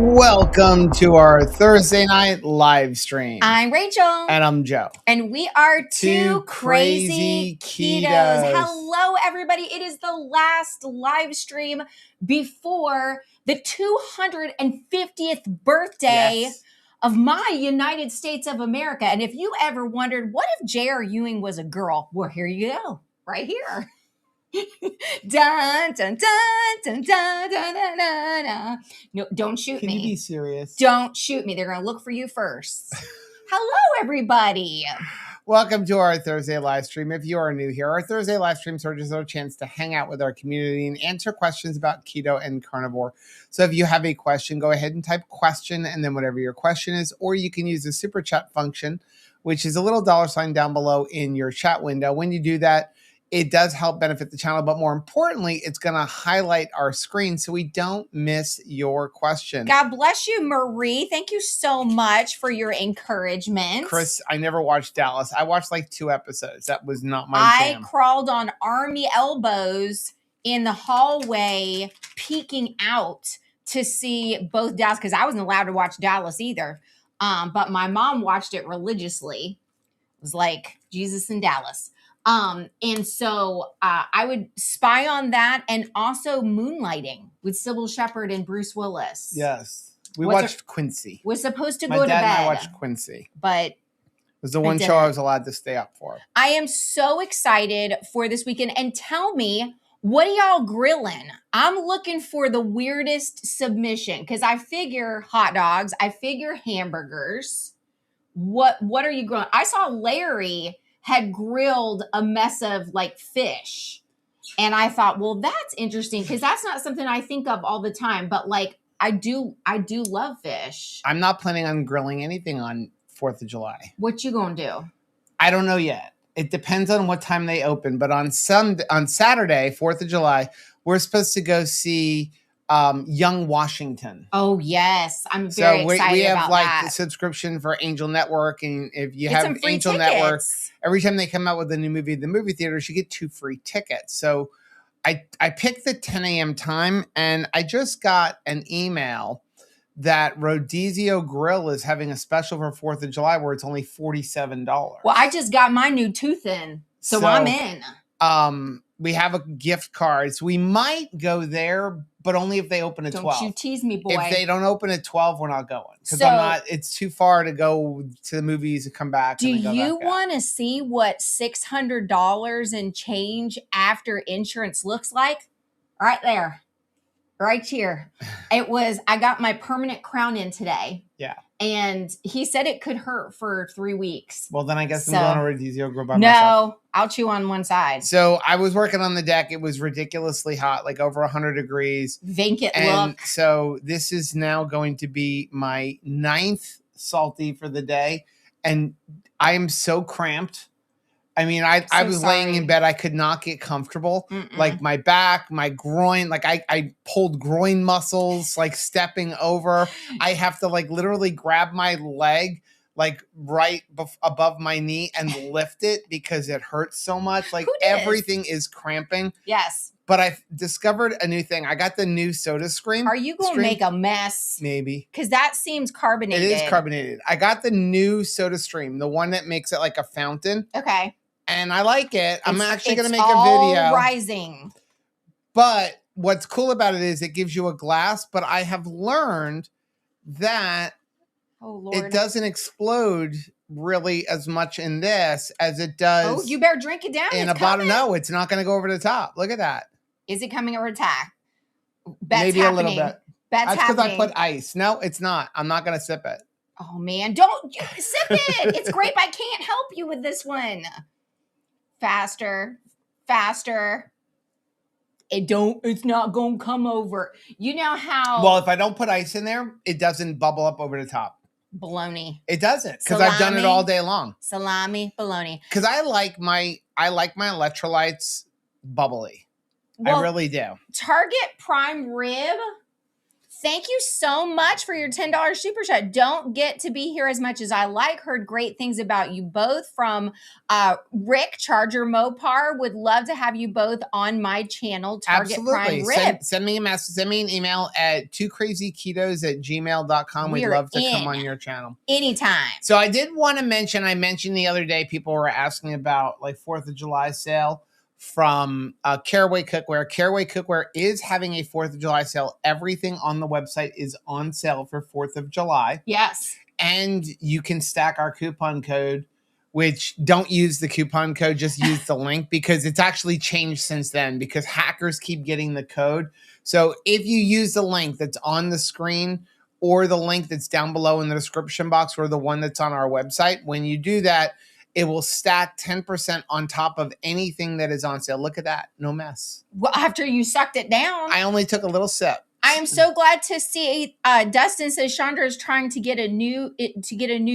Welcome to our Thursday night live stream. I'm Rachel. And I'm Joe. And we are two crazy ketos. ketos. Hello, everybody. It is the last live stream before the 250th birthday of my United States of America. And if you ever wondered, what if J.R. Ewing was a girl? Well, here you go. Right here. Dun, dun, dun, dun, dun, dun, dun, dun, dun. No, don't shoot me. Can you be serious? Don't shoot me. They're going to look for you first. Hello, everybody. Welcome to our Thursday live stream. If you are new here, our Thursday live streams are just a chance to hang out with our community and answer questions about keto and carnivore. So if you have a question, go ahead and type question and then whatever your question is, or you can use the super chat function, which is a little $ down below in your chat window. When you do that, it does help benefit the channel, but more importantly, it's going to highlight our screen so we don't miss your question. God bless you, Marie. Thank you so much for your encouragement. Chris, I never watched Dallas. I watched like 2 episodes. That was not my jam. I crawled on army elbows in the hallway, peeking out to see both Dallas, because I wasn't allowed to watch Dallas either. But my mom watched it religiously. It was like Jesus in Dallas. And so I would spy on that, and also Moonlighting with Sybil Shepherd and Bruce Willis. Yes. We watched Quincy. Was supposed to My go to dad bed. and I watched Quincy. But it was the one show I was allowed to stay up for. I am so excited for this weekend. And tell me, what are y'all grilling? I'm looking for the weirdest submission, because I figure hot dogs, I figure hamburgers. What are you grilling? I saw Larry had grilled a mess of like fish. And I thought, well, that's interesting, because that's not something I think of all the time. But like, I do love fish. I'm not planning on grilling anything on 4th of July. What you gonna do? I don't know yet. It depends on what time they open. But on Saturday, 4th of July, we're supposed to go see Young Washington. Oh yes, I'm very excited we have about like that. the subscription for Angel Network, and if you Get have some free Angel tickets. Network, every time they come out with a new movie at the movie theaters, you get 2 free tickets. So I picked the 10 a.m. time, and I just got an email that Rodizio Grill is having a special for 4th of July where it's only $47. Well, I just got my new tooth in, so I'm in. We have a gift card, so we might go there, but only if they open at 12. Don't you tease me, boy. If they don't open at 12, we're not going. Because So, it's too far to go to the movies and come back. do and then go you back out. want to see what $600 and change after insurance looks like? Right there. Right here. I got my permanent crown in today. Yeah. And he said it could hurt for 3 weeks. Well, then I guess So- I'm going to Rodizio Grill by myself. No, I'll chew on one side. So I was working on the deck. It was ridiculously hot, like over 100 degrees. Vacant And look. so this is now going to be my 9th salty for the day. And I am so cramped. I mean, I was laying in bed. I could not get comfortable. Mm-mm. Like my back, my groin, like I pulled groin muscles, like stepping over. I have to like literally grab my leg like right above my knee and lift it because it hurts so much. Like everything is cramping. Yes. But I've discovered a new thing. I got the new Soda Stream. Are you going to make a mess? Maybe. Because that seems carbonated. It is carbonated. I got the new Soda Stream, the one that makes it like a fountain. Okay. And I like it. I'm actually going to make a all video. Rising. But what's cool about it is it gives you a glass. But I have learned that it doesn't explode really as much in this as it does. Oh, you better drink it down. In a bottle. No, it's not going to go over the top. Look at that. Is it coming over top? Maybe happening. A little bit. That's because I happening. put ice. No, it's not. I'm not going to sip it. Oh, man. Don't sip it. It's grape. I can't help you with this one. Faster. It's not going to come over. You know how. Well, if I don't put ice in there, it doesn't bubble up over the top. Baloney. It doesn't, because I've done it all day long. Salami, baloney. Because I like my electrolytes bubbly. Well, I really do. Target prime rib Thank you so much for your $10 super chat. Don't get to be here as much as I like. Heard great things about you both from Rick Charger Mopar. Would love to have you both on my channel. Target Absolutely. Prime Rib. Send me a message. Send me an email at twocrazyketos@gmail.com. We'd love to come on your channel. Anytime. So I did want to mention, I mentioned the other day, people were asking about like 4th of July sale from Caraway Cookware. Caraway Cookware is having a 4th of July sale. Everything on the website is on sale for 4th of July. Yes. And you can stack our coupon code, which don't use the coupon code, just use the link, because it's actually changed since then because hackers keep getting the code. So if you use the link that's on the screen or the link that's down below in the description box or the one that's on our website, when you do that, it will stack 10% on top of anything that is on sale. Look at that. No mess. Well, after you sucked it down. I only took a little sip. I am so glad to see. Dustin says Chandra is trying to get a new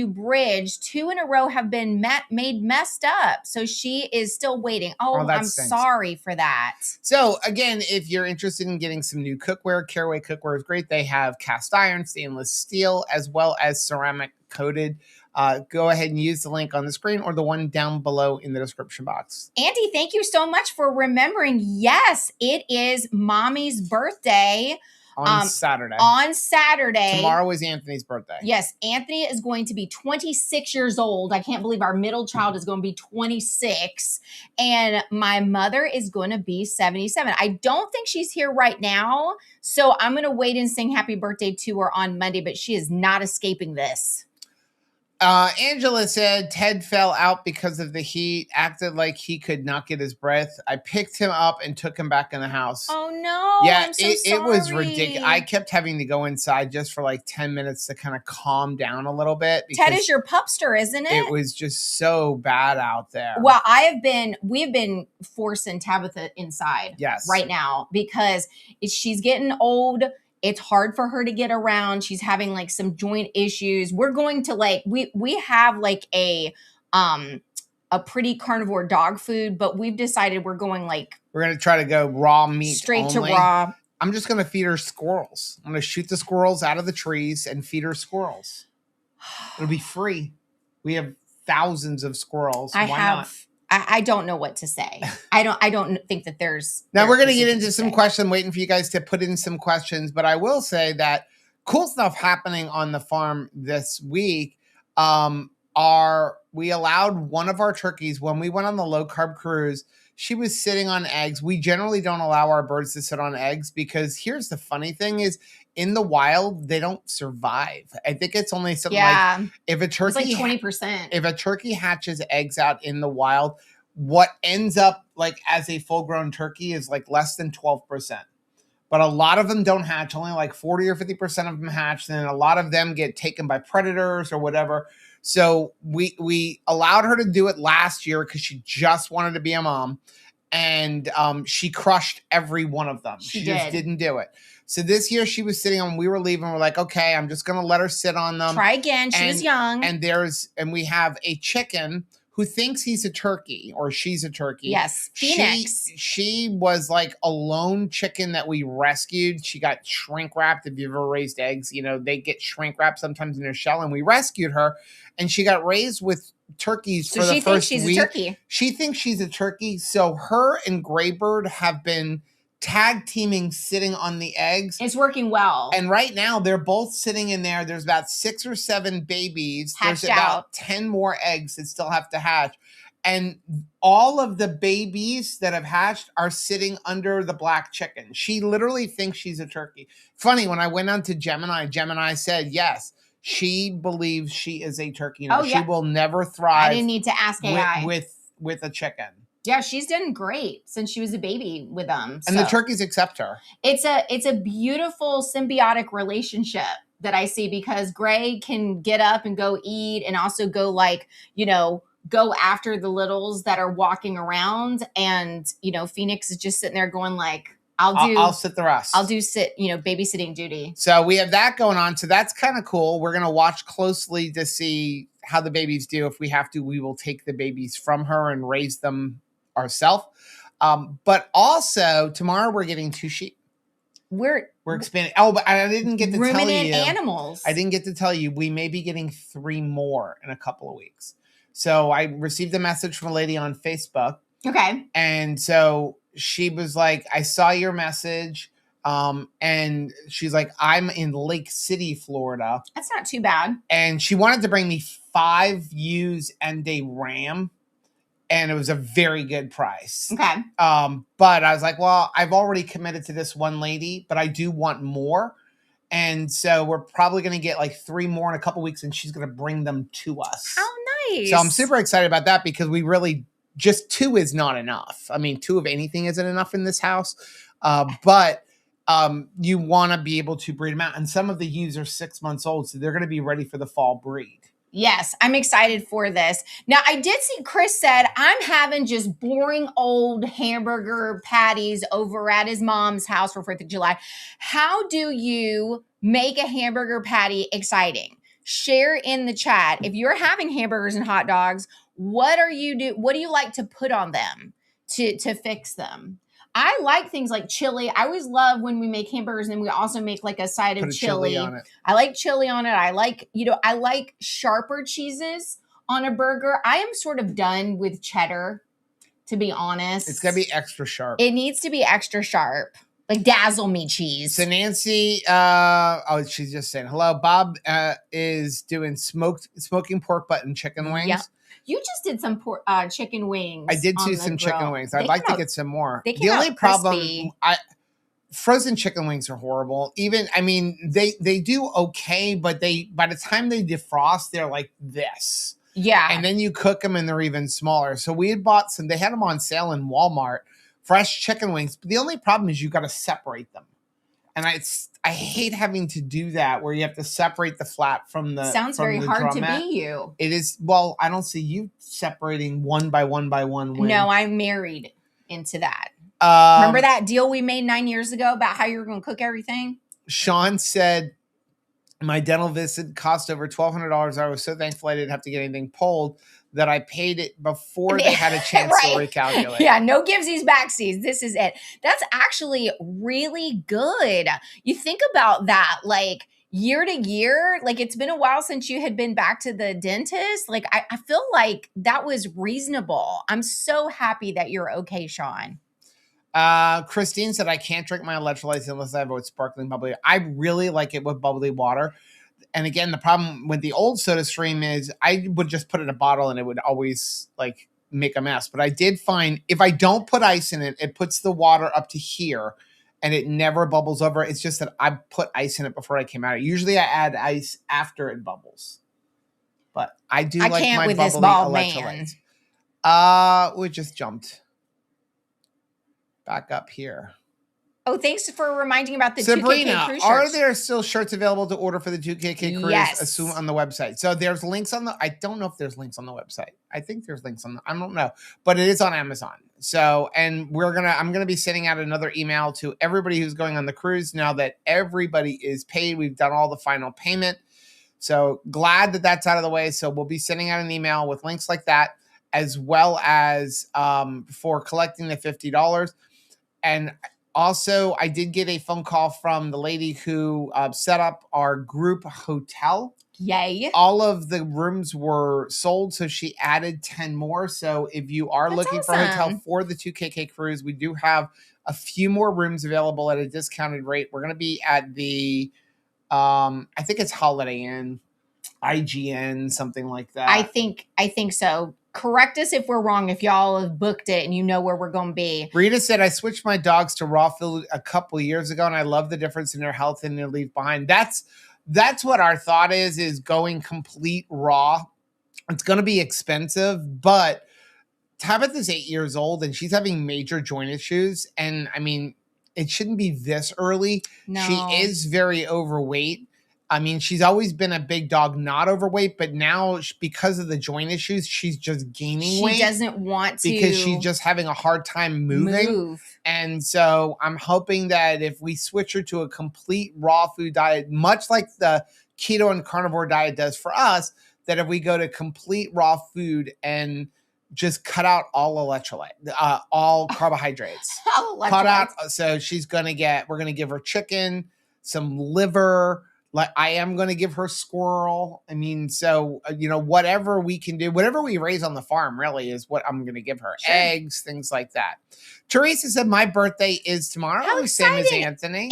bridge. 2 in a row have been made messed up, so she is still waiting. Oh, I'm sorry for that. So again, if you're interested in getting some new cookware, Caraway Cookware is great. They have cast iron, stainless steel, as well as ceramic coated. Go ahead and use the link on the screen or the one down below in the description box. Andy, thank you so much for remembering. Yes, it is Mommy's birthday. On Saturday. On Saturday. Tomorrow is Anthony's birthday. Yes, Anthony is going to be 26 years old. I can't believe our middle child is going to be 26. And my mother is going to be 77. I don't think she's here right now. So I'm going to wait and sing happy birthday to her on Monday, but she is not escaping this. Angela said Ted fell out because of the heat, acted like he could not get his breath. I picked him up and took him back in the house. Oh no. Yeah, I'm so sorry. It was ridiculous. I kept having to go inside just for like 10 minutes to kind of calm down a little bit. Ted is your pupster, isn't it? It was just so bad out there. Well, we've been forcing Tabitha inside right now because she's getting old. It's hard for her to get around. She's having like some joint issues. We're going to like, we have like a pretty carnivore dog food, but we've decided we're going like. We're going to try to go raw meat straight only. to raw. I'm just going to feed her squirrels. I'm going to shoot the squirrels out of the trees and feed her squirrels. It'll be free. We have thousands of squirrels. Why not? I don't know what to say. I don't think that there's. Now we're going to get into some questions. I'm waiting for you guys to put in some questions, but I will say that cool stuff happening on the farm this week. We allowed one of our turkeys when we went on the low carb cruise. She was sitting on eggs. We generally don't allow our birds to sit on eggs because here's the funny thing is in the wild, they don't survive. I think it's only something like if a turkey, it's like 20%. If a turkey hatches eggs out in the wild, what ends up like as a full grown turkey is like less than 12%. But a lot of them don't hatch. Only like 40 or 50% of them hatch. And a lot of them get taken by predators or whatever. So we allowed her to do it last year because she just wanted to be a mom. And she crushed every one of them. She just didn't do it. So this year she was sitting on, we were leaving. We're like, okay, I'm just going to let her sit on them. Try again. She was young. And we have a chicken who thinks he's a turkey or she's a turkey. Yes. Phoenix. She was like a lone chicken that we rescued. She got shrink wrapped. If you've ever raised eggs, you know, they get shrink wrapped sometimes in their shell, and we rescued her and she got raised with turkeys for the first week. So she thinks she's a turkey. She thinks she's a turkey. So her and Graybird have been tag teaming sitting on the eggs. It's working well. And right now they're both sitting in there. There's about 6 or 7 babies. Hatched There's about 10 more eggs that still have to hatch. And all of the babies that have hatched are sitting under the black chicken. She literally thinks she's a turkey. Funny, when I went on to Gemini said, yes, she believes she is a turkey. Now, she will never thrive. I didn't need to ask AI. With a chicken. Yeah, she's done great since she was a baby with them. And the turkeys accept her. It's a beautiful symbiotic relationship that I see because Gray can get up and go eat and also go like, you know, go after the littles that are walking around. And, you know, Phoenix is just sitting there going like, I'll sit the rest. I'll do babysitting duty. So we have that going on. So that's kind of cool. We're going to watch closely to see how the babies do. If we have to, we will take the babies from her and raise them ourselves. But also tomorrow we're getting 2 sheep. We're expanding. Oh, but I didn't get to tell ruminant you. animals. I didn't get to tell you. We may be getting 3 more in a couple of weeks. So I received a message from a lady on Facebook. Okay. And so she was like, I saw your message. And she's like, I'm in Lake City, Florida. That's not too bad. And she wanted to bring me 5 ewes and a ram. And it was a very good price. Okay. But I was like, well, I've already committed to this one lady, but I do want more. And so we're probably going to get like 3 more in a couple weeks, and she's going to bring them to us. How nice. So I'm super excited about that because we really just 2 is not enough. I mean, 2 of anything isn't enough in this house. But you want to be able to breed them out. And some of the ewes are 6 months old, so they're going to be ready for the fall breed. Yes, I'm excited for this. Now, I did see Chris said, I'm having just boring old hamburger patties over at his mom's house for 4th of July. How do you make a hamburger patty exciting? Share in the chat. If you're having hamburgers and hot dogs, what do you like to put on them to fix them? I like things like chili. I always love when we make hamburgers and we also make like a side of chili. On it. I like chili on it. I like sharper cheeses on a burger. I am sort of done with cheddar, to be honest. It's got to be extra sharp. It needs to be extra sharp. Like dazzle me cheese. So Nancy, she's just saying hello. Bob is doing smoking pork butt and chicken wings. Yep. You just did some chicken wings. I did do some chicken wings. I'd like to get some more. The only problem, frozen chicken wings are horrible. They do okay, but by the time they defrost, they're like this. Yeah. And then you cook them and they're even smaller. So we had bought some. They had them on sale in Walmart, fresh chicken wings. But the only problem is you got to separate them. And I hate having to do that where you have to separate the flat from the sounds very hard to be you. It is. Well, I don't see you separating one by one by one wing. No, I'm married into that. Remember that deal we made 9 years ago about how you were going to cook everything? Sean said, my dental visit cost over $1,200. I was so thankful I didn't have to get anything pulled that I paid it before they had a chance to recalculate. Yeah, no givesies backsies. This is it. That's actually really good. You think about that, like year to year, like it's been a while since you had been back to the dentist. Like I feel like that was reasonable. I'm so happy that you're okay, Sean. Christine said, I can't drink my electrolytes unless I have it with sparkling bubbly. I really like it with bubbly water. And again, the problem with the old SodaStream is I would just put it in a bottle and it would always like make a mess. But I did find if I don't put ice in it, it puts the water up to here and it never bubbles over. It's just that I put ice in it before I came out. Usually I add ice after it bubbles. But I do like my bubbly electrolytes. We just jumped back up here. Oh, thanks for reminding about the Sabrina, 2KK cruise shirts. Are there still shirts available to order for the 2KK cruise? Yes. Assume on the website. So there's links on the, I don't know if there's links on the website. I think there's links on the, I don't know, but it is on Amazon. So, and I'm going to be sending out another email to everybody who's going on the cruise now that everybody is paid. We've done all the final payment. So glad that that's out of the way. So we'll be sending out an email with links like that, as well as for collecting the $50. And also, I did get a phone call from the lady who set up our group hotel. Yay. All of the rooms were sold, so she added 10 more. So if you are looking for a hotel for the 2KK cruise, we do have a few more rooms available at a discounted rate. We're going to be at the, I think it's Holiday Inn, IGN, something like that. I think so. Correct us if we're wrong, if y'all have booked it and you know where we're going to be. Rita said, I switched my dogs to raw food a couple of years ago, and I love the difference in their health and their leave behind. That's what our thought is going complete raw. It's going to be expensive, but Tabitha is 8 years old, and she's having major joint issues. And, I mean, it shouldn't be this early. No. She is very overweight. I mean, she's always been a big dog, not overweight, but now because of the joint issues, she's just gaining weight. She doesn't want to. Because she's just having a hard time moving. And so I'm hoping that if we switch her to a complete raw food diet, much like the keto and carnivore diet does for us, that if we go to complete raw food and just cut out all electrolyte, all carbohydrates. All electrolytes. Cut out. So we're going to give her chicken, some liver. Like I am going to give her squirrel. I mean, so, whatever we can do, whatever we raise on the farm really is what I'm going to give her. Sure. Eggs, things like that. Teresa said my birthday is tomorrow. How Same as exciting. Anthony.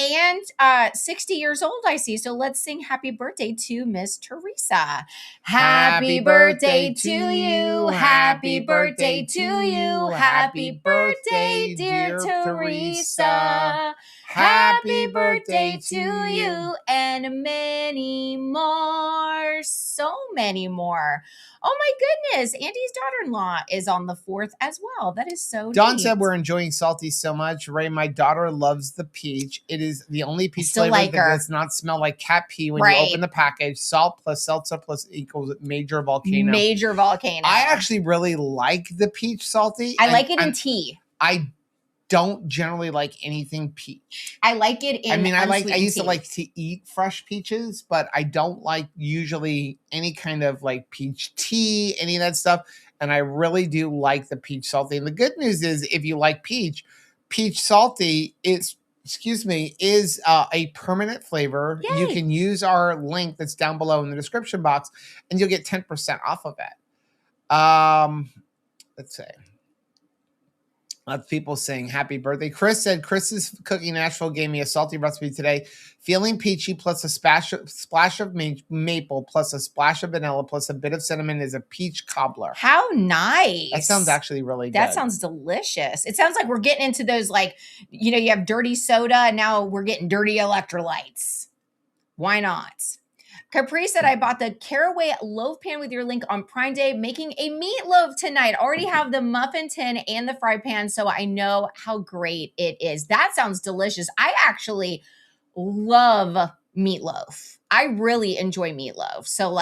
And 60 years old, I see. So let's sing happy birthday to Miss Teresa. Happy birthday to you. Happy birthday to you. Happy birthday, dear Teresa. Happy birthday to you and many more. So many more. Oh my goodness. Andy's daughter-in-law is on the 4th as well. That is so Dawn neat. said we're enjoying salty so much. Ray, my daughter loves the peach. It is the only peach Still flavor like that her. does not smell like cat pee when Right. you open the package. Salt plus seltzer plus equals major volcano. Major volcano. I actually really like the peach salty. I like it in tea. I don't generally like anything peach. I like it in I used tea. to like to eat fresh peaches, but I don't like usually any kind of like peach tea, any of that stuff. And I really do like the peach salty. And the good news is if you like peach salty is a permanent flavor. Yay. You can use our link that's down below in the description box and you'll get 10% off of it. Let's see. Lots of people saying happy birthday. Chris said Chris's Cooking Nashville gave me a salty recipe today. Feeling peachy plus a splash of maple plus a splash of vanilla plus a bit of cinnamon is a peach cobbler. How nice. That sounds actually really good. That sounds delicious. It sounds like we're getting into those you have dirty soda and now we're getting dirty electrolytes. Why not? Capri said, I bought the caraway loaf pan with your link on Prime Day, making a meatloaf tonight. Already have the muffin tin and the fry pan, so I know how great it is. That sounds delicious. I actually love meatloaf. I really enjoy meatloaf. So,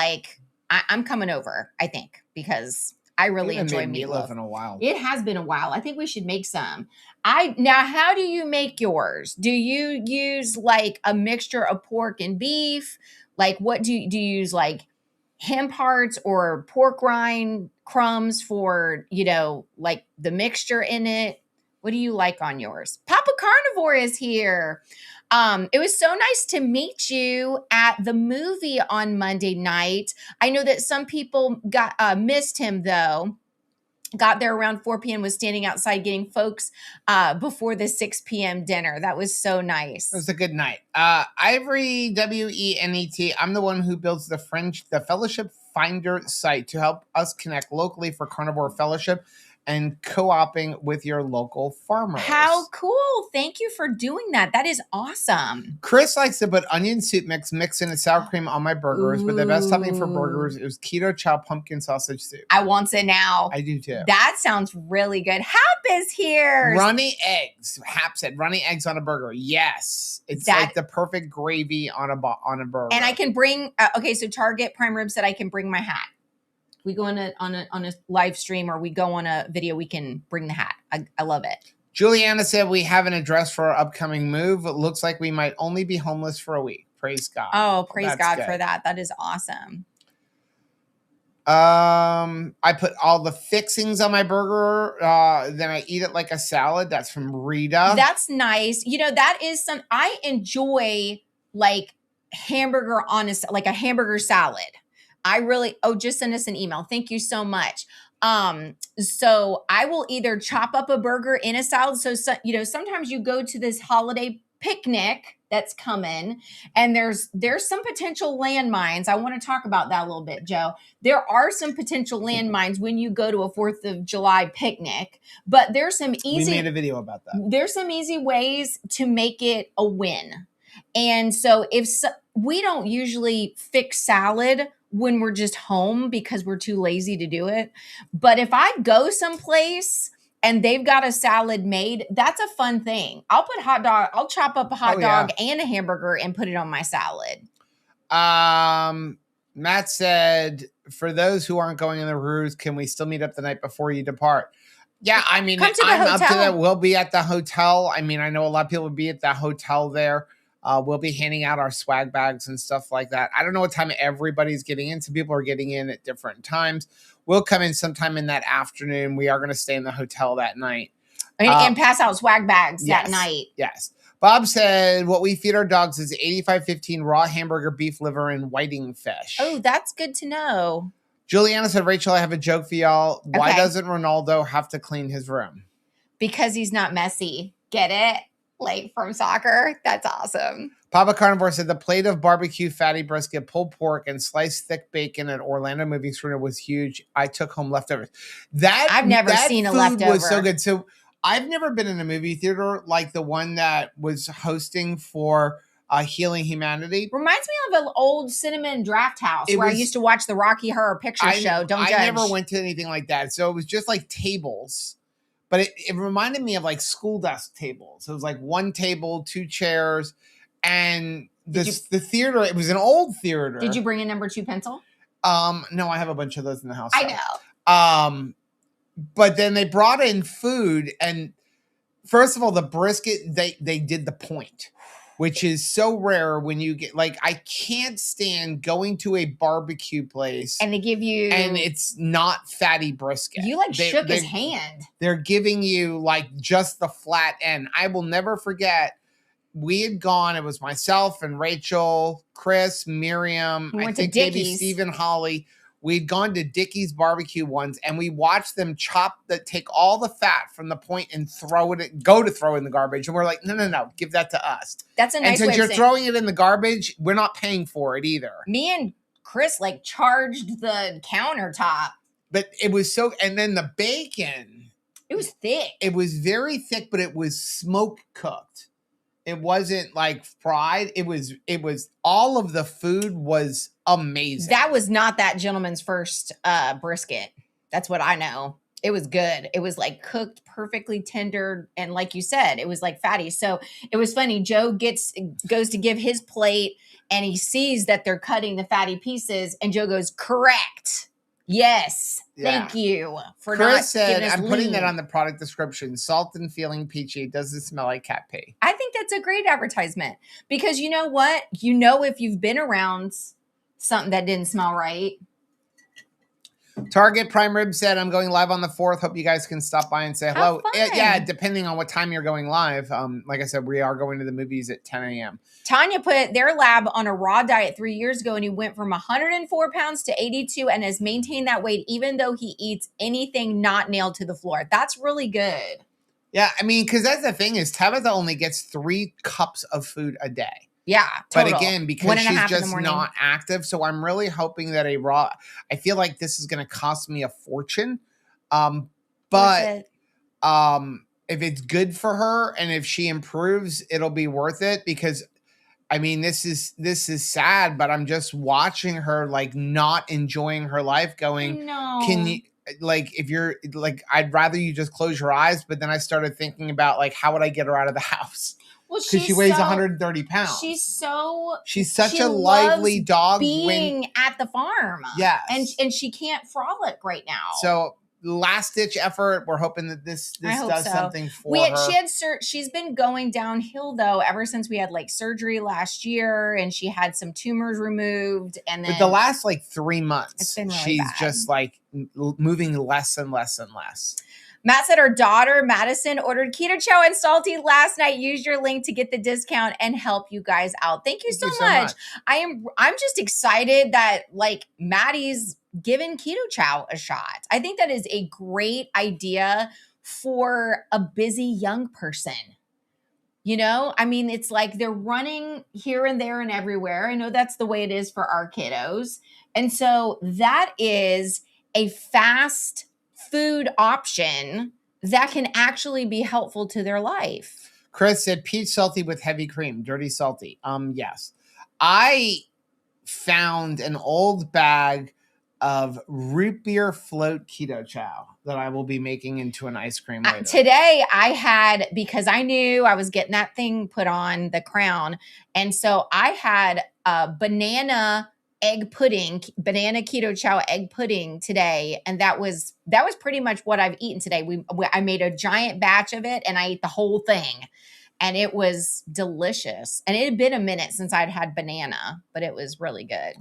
I'm coming over, I think, because I really enjoy meatloaf. In a while. It has been a while. I think we should make some. Now, how do you make yours? Do you use a mixture of pork and beef? What do you use, ham parts or pork rind crumbs for, the mixture in it? What do you like on yours? Papa Carnivore is here. It was so nice to meet you at the movie on Monday night. I know that some people missed him though. Got there around 4 p.m., was standing outside getting folks before the 6 p.m. dinner. That was so nice. It was a good night. Ivory, WENET, I'm the one who builds the Fellowship Finder site to help us connect locally for Carnivore Fellowship and co-oping with your local farmers. How cool. Thank you for doing that. That is awesome. Chris likes to put onion soup mix in a sour cream on my burgers, but the best topping for burgers is keto chow pumpkin sausage soup. I want it now. I do too. That sounds really good. Hap is here. Runny eggs. Hap said runny eggs on a burger. Yes. It's like the perfect gravy on a burger. And I can bring, so Target Prime Rib said I can bring my hat. We go on a live stream or we go on a video, we can bring the hat. I love it. Juliana said we have an address for our upcoming move. It looks like we might only be homeless for a week. Praise God. Oh, praise God for that. That is awesome. I put all the fixings on my burger. Then I eat it like a salad. That's from Rita. That's nice. That is I enjoy hamburger on a hamburger salad. Just send us an email. Thank you so much. So I will either chop up a burger in a salad. So sometimes you go to this holiday picnic that's coming and there's some potential landmines. I want to talk about that a little bit, Joe. There are some potential landmines when you go to a 4th of July picnic, but there's some easy. We made a video about that. There's some easy ways to make it a win. And so we don't usually fix salad when we're just home because we're too lazy to do it. But if I go someplace and they've got a salad made, that's a fun thing. I'll chop up a hot dog and a hamburger and put it on my salad. Matt said, for those who aren't going on the cruise, can we still meet up the night before you depart? Yeah, I'm up to that. We'll be at the hotel. I know a lot of people will be at the hotel there. We'll be handing out our swag bags and stuff like that. I don't know what time everybody's getting in. Some people are getting in at different times. We'll come in sometime in that afternoon. We are going to stay in the hotel that night. And pass out swag bags that night. Yes. Bob said, what we feed our dogs is 85-15 raw hamburger, beef liver, and whiting fish. Oh, that's good to know. Juliana said, Rachel, I have a joke for y'all. Why Okay. doesn't Ronaldo have to clean his room? Because he's not messy. Get it? Like from soccer? That's awesome. Papa Carnivore said, the plate of barbecue fatty brisket, pulled pork, and sliced thick bacon at Orlando Movie Screener was huge. I took home leftovers. I've never seen a leftover. Was so good. So I've never been in a movie theater like the one that was hosting for Healing Humanity. Reminds me of an old Cinnamon Draft House where I used to watch the Rocky Horror Picture Show. Don't judge. I never went to anything like that. So it was just like tables. But it reminded me of like school desk tables. It was like one table, two chairs, and the theater. It was an old theater. Did you bring a number 2 pencil? No, I have a bunch of those in the house. I know. But then they brought in food, and first of all, the brisket they did the point, which is so rare when you get like I can't stand going to a barbecue place and they give you and it's not fatty brisket. You shook his hand. They're giving you like just the flat end. I will never forget. We had gone. It was myself and Rachel, Chris, Miriam. I think maybe Stephen, Holly. We'd gone to Dickie's barbecue once, and we watched them take all the fat from the point and go to throw in the garbage. And we're like, no, give that to us. That's a nice way. And since you're throwing it in the garbage, we're not paying for it either. Me and Chris charged the countertop. But it was and then the bacon. It was thick. It was very thick, but it was smoke cooked. It wasn't like fried. It was all of the food was amazing. That was not that gentleman's first brisket. That's what I know. It was good. It was like cooked perfectly tender. And like you said, it was like fatty. So it was funny. Joe goes to give his plate and he sees that they're cutting the fatty pieces. And Joe goes, correct. Yes. Yeah. Thank you for Chris said, I'm putting that on the product description. Salt and feeling peachy. It doesn't smell like cat pee. I think that's a great advertisement because you know what? You know, if you've been around something that didn't smell right. Target Prime Rib said, I'm going live on the 4th. Hope you guys can stop by and say hello. Yeah, depending on what time you're going live. Like I said, we are going to the movies at 10 a.m. Tanya put their lab on a raw diet 3 years ago, and he went from 104 pounds to 82 and has maintained that weight even though he eats anything not nailed to the floor. That's really good. Yeah, I mean, because that's the thing is Tabitha only gets 3 cups of food a day. Yeah, total. But again, because she's just not active, so I'm really hoping that I feel like this is going to cost me a fortune. But if it's good for her and if she improves, it'll be worth it because I mean, this is sad, but I'm just watching her not enjoying her life going, can you if you're I'd rather you just close your eyes, but then I started thinking about how would I get her out of the house? Well, because she weighs 130 pounds. She's such a lively dog. Being at the farm. Yes. And she can't frolic right now. So last ditch effort. We're hoping that this does something for her. She's been going downhill though ever since we had surgery last year, and she had some tumors removed. And then but the last 3 months, it's been really she's bad. Just moving less and less and less. Matt said her daughter, Madison, ordered Keto Chow and Salty last night. Use your link to get the discount and help you guys out. Thank you so much. I'm just excited that Maddie's given Keto Chow a shot. I think that is a great idea for a busy young person. You know, I mean, it's they're running here and there and everywhere. I know that's the way it is for our kiddos. And so that is a fast food option that can actually be helpful to their life. Chris said peach salty with heavy cream, dirty salty. Yes. I found an old bag of root beer float keto chow that I will be making into an ice cream later. Today I had, because I knew I was getting that thing put on the crown. And so I had banana keto chow egg pudding today. And that was pretty much what I've eaten today. I made a giant batch of it and I ate the whole thing and it was delicious. And it had been a minute since I'd had banana, but it was really good.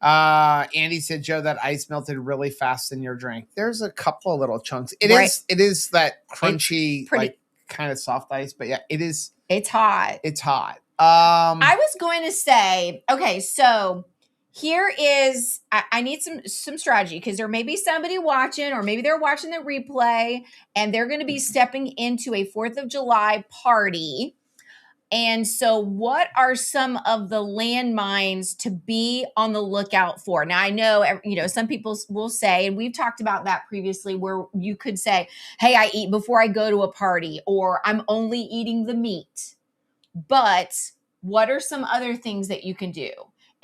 Andy said, Joe, that ice melted really fast in your drink. There's a couple of little chunks. It is that crunchy, kind of soft ice, but yeah, it is. It's hot. It's hot. I was going to say, okay, so here is, I need some strategy because there may be somebody watching, or maybe they're watching the replay and they're going to be stepping into a 4th of July party. And so what are some of the landmines to be on the lookout for? Now, I know, some people will say, and we've talked about that previously, where you could say, hey, I eat before I go to a party, or I'm only eating the meat. But what are some other things that you can do?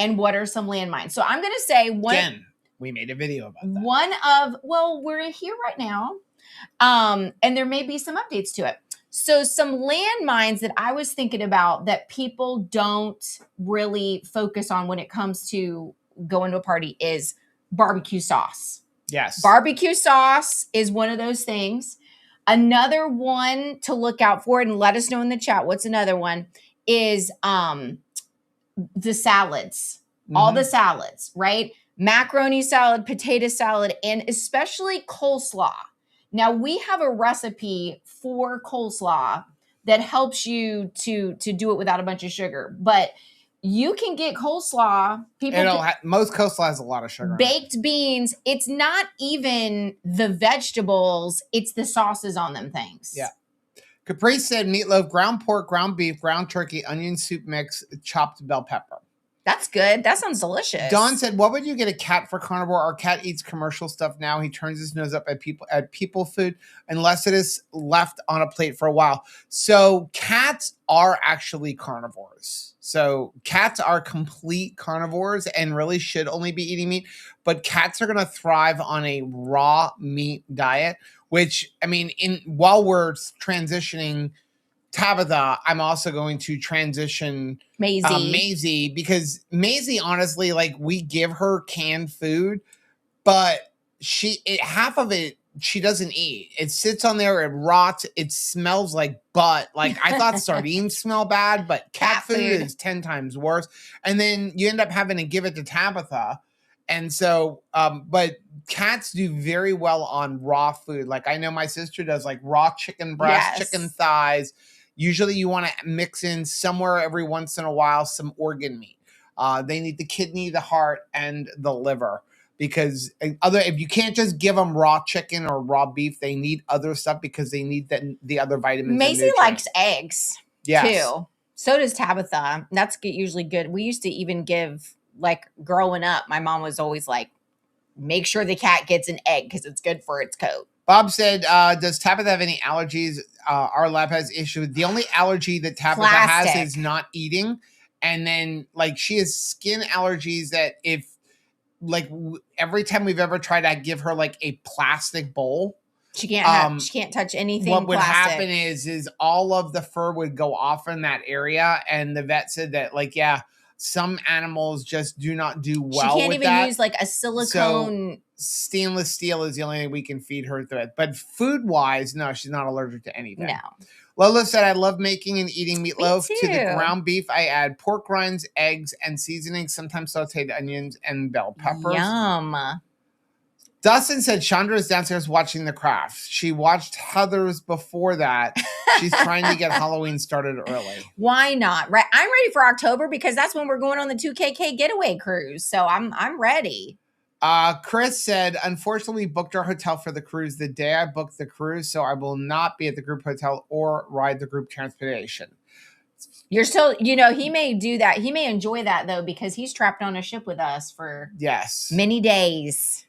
And what are some landmines? So I'm going to say again, we made a video about that. We're here right now. And there may be some updates to it. So some landmines that I was thinking about that people don't really focus on when it comes to going to a party is barbecue sauce. Yes. Barbecue sauce is one of those things. Another one to look out for, and let us know in the chat what's another one, is the salads. All the salads, right? Macaroni salad, potato salad, and especially coleslaw. Now, we have a recipe for coleslaw that helps you to do it without a bunch of sugar. But you can get coleslaw. Most coleslaw has a lot of sugar. Baked beans. It's not even the vegetables. It's the sauces on them things. Yeah. Capri said meatloaf, ground pork, ground beef, ground turkey, onion soup mix, chopped bell pepper. That's good. That sounds delicious. Dawn said, what would you get a cat for carnivore? Our cat eats commercial stuff now. He turns his nose up at people food unless it is left on a plate for a while. So cats are actually carnivores. So cats are complete carnivores and really should only be eating meat. But cats are going to thrive on a raw meat diet, which, I mean, while we're transitioning Tabitha, I'm also going to transition Maisie, because Maisie, honestly, like, we give her canned food, but half of it she doesn't eat. It sits on there, it rots, it smells like butt. Like, I thought sardines smell bad, but cat food is 10 times worse. And then you end up having to give it to Tabitha. And so, but cats do very well on raw food. Like, I know my sister does, like, raw chicken breast, chicken thighs. Usually you want to mix in somewhere every once in a while some organ meat. They need the kidney, the heart, and the liver, because if you can't just give them raw chicken or raw beef, they need other stuff because they need the other vitamins. Maisie likes eggs too. So does Tabitha. That's usually good. We used to even give, like, growing up, my mom was always like, make sure the cat gets an egg because it's good for its coat. Bob said, does Tabitha have any allergies? Our lab has issue. The only allergy that Tabitha has is not eating. And then, like, she has skin allergies that every time we've ever tried to give her, like, a plastic bowl, she can't touch anything. What would happen is all of the fur would go off in that area. And the vet said that, like, some animals just do not do well. She can't even use, like, a silicone. So stainless steel is the only thing we can feed her through it. But food-wise, no, she's not allergic to anything. No. Lola said, I love making and eating meatloaf. To the ground beef, I add pork rinds, eggs, and seasonings, sometimes sauteed onions and bell peppers. Yum. Dustin said, Chandra is downstairs watching The Craft. She watched Heather's before that. She's trying to get Halloween started early. Why not? Right. I'm ready for October because that's when we're going on the 2KK getaway cruise. So I'm ready. Chris said, unfortunately, booked our hotel for the cruise the day I booked the cruise, so I will not be at the group hotel or ride the group transportation. You're still, he may do that. He may enjoy that, though, because he's trapped on a ship with us for many days.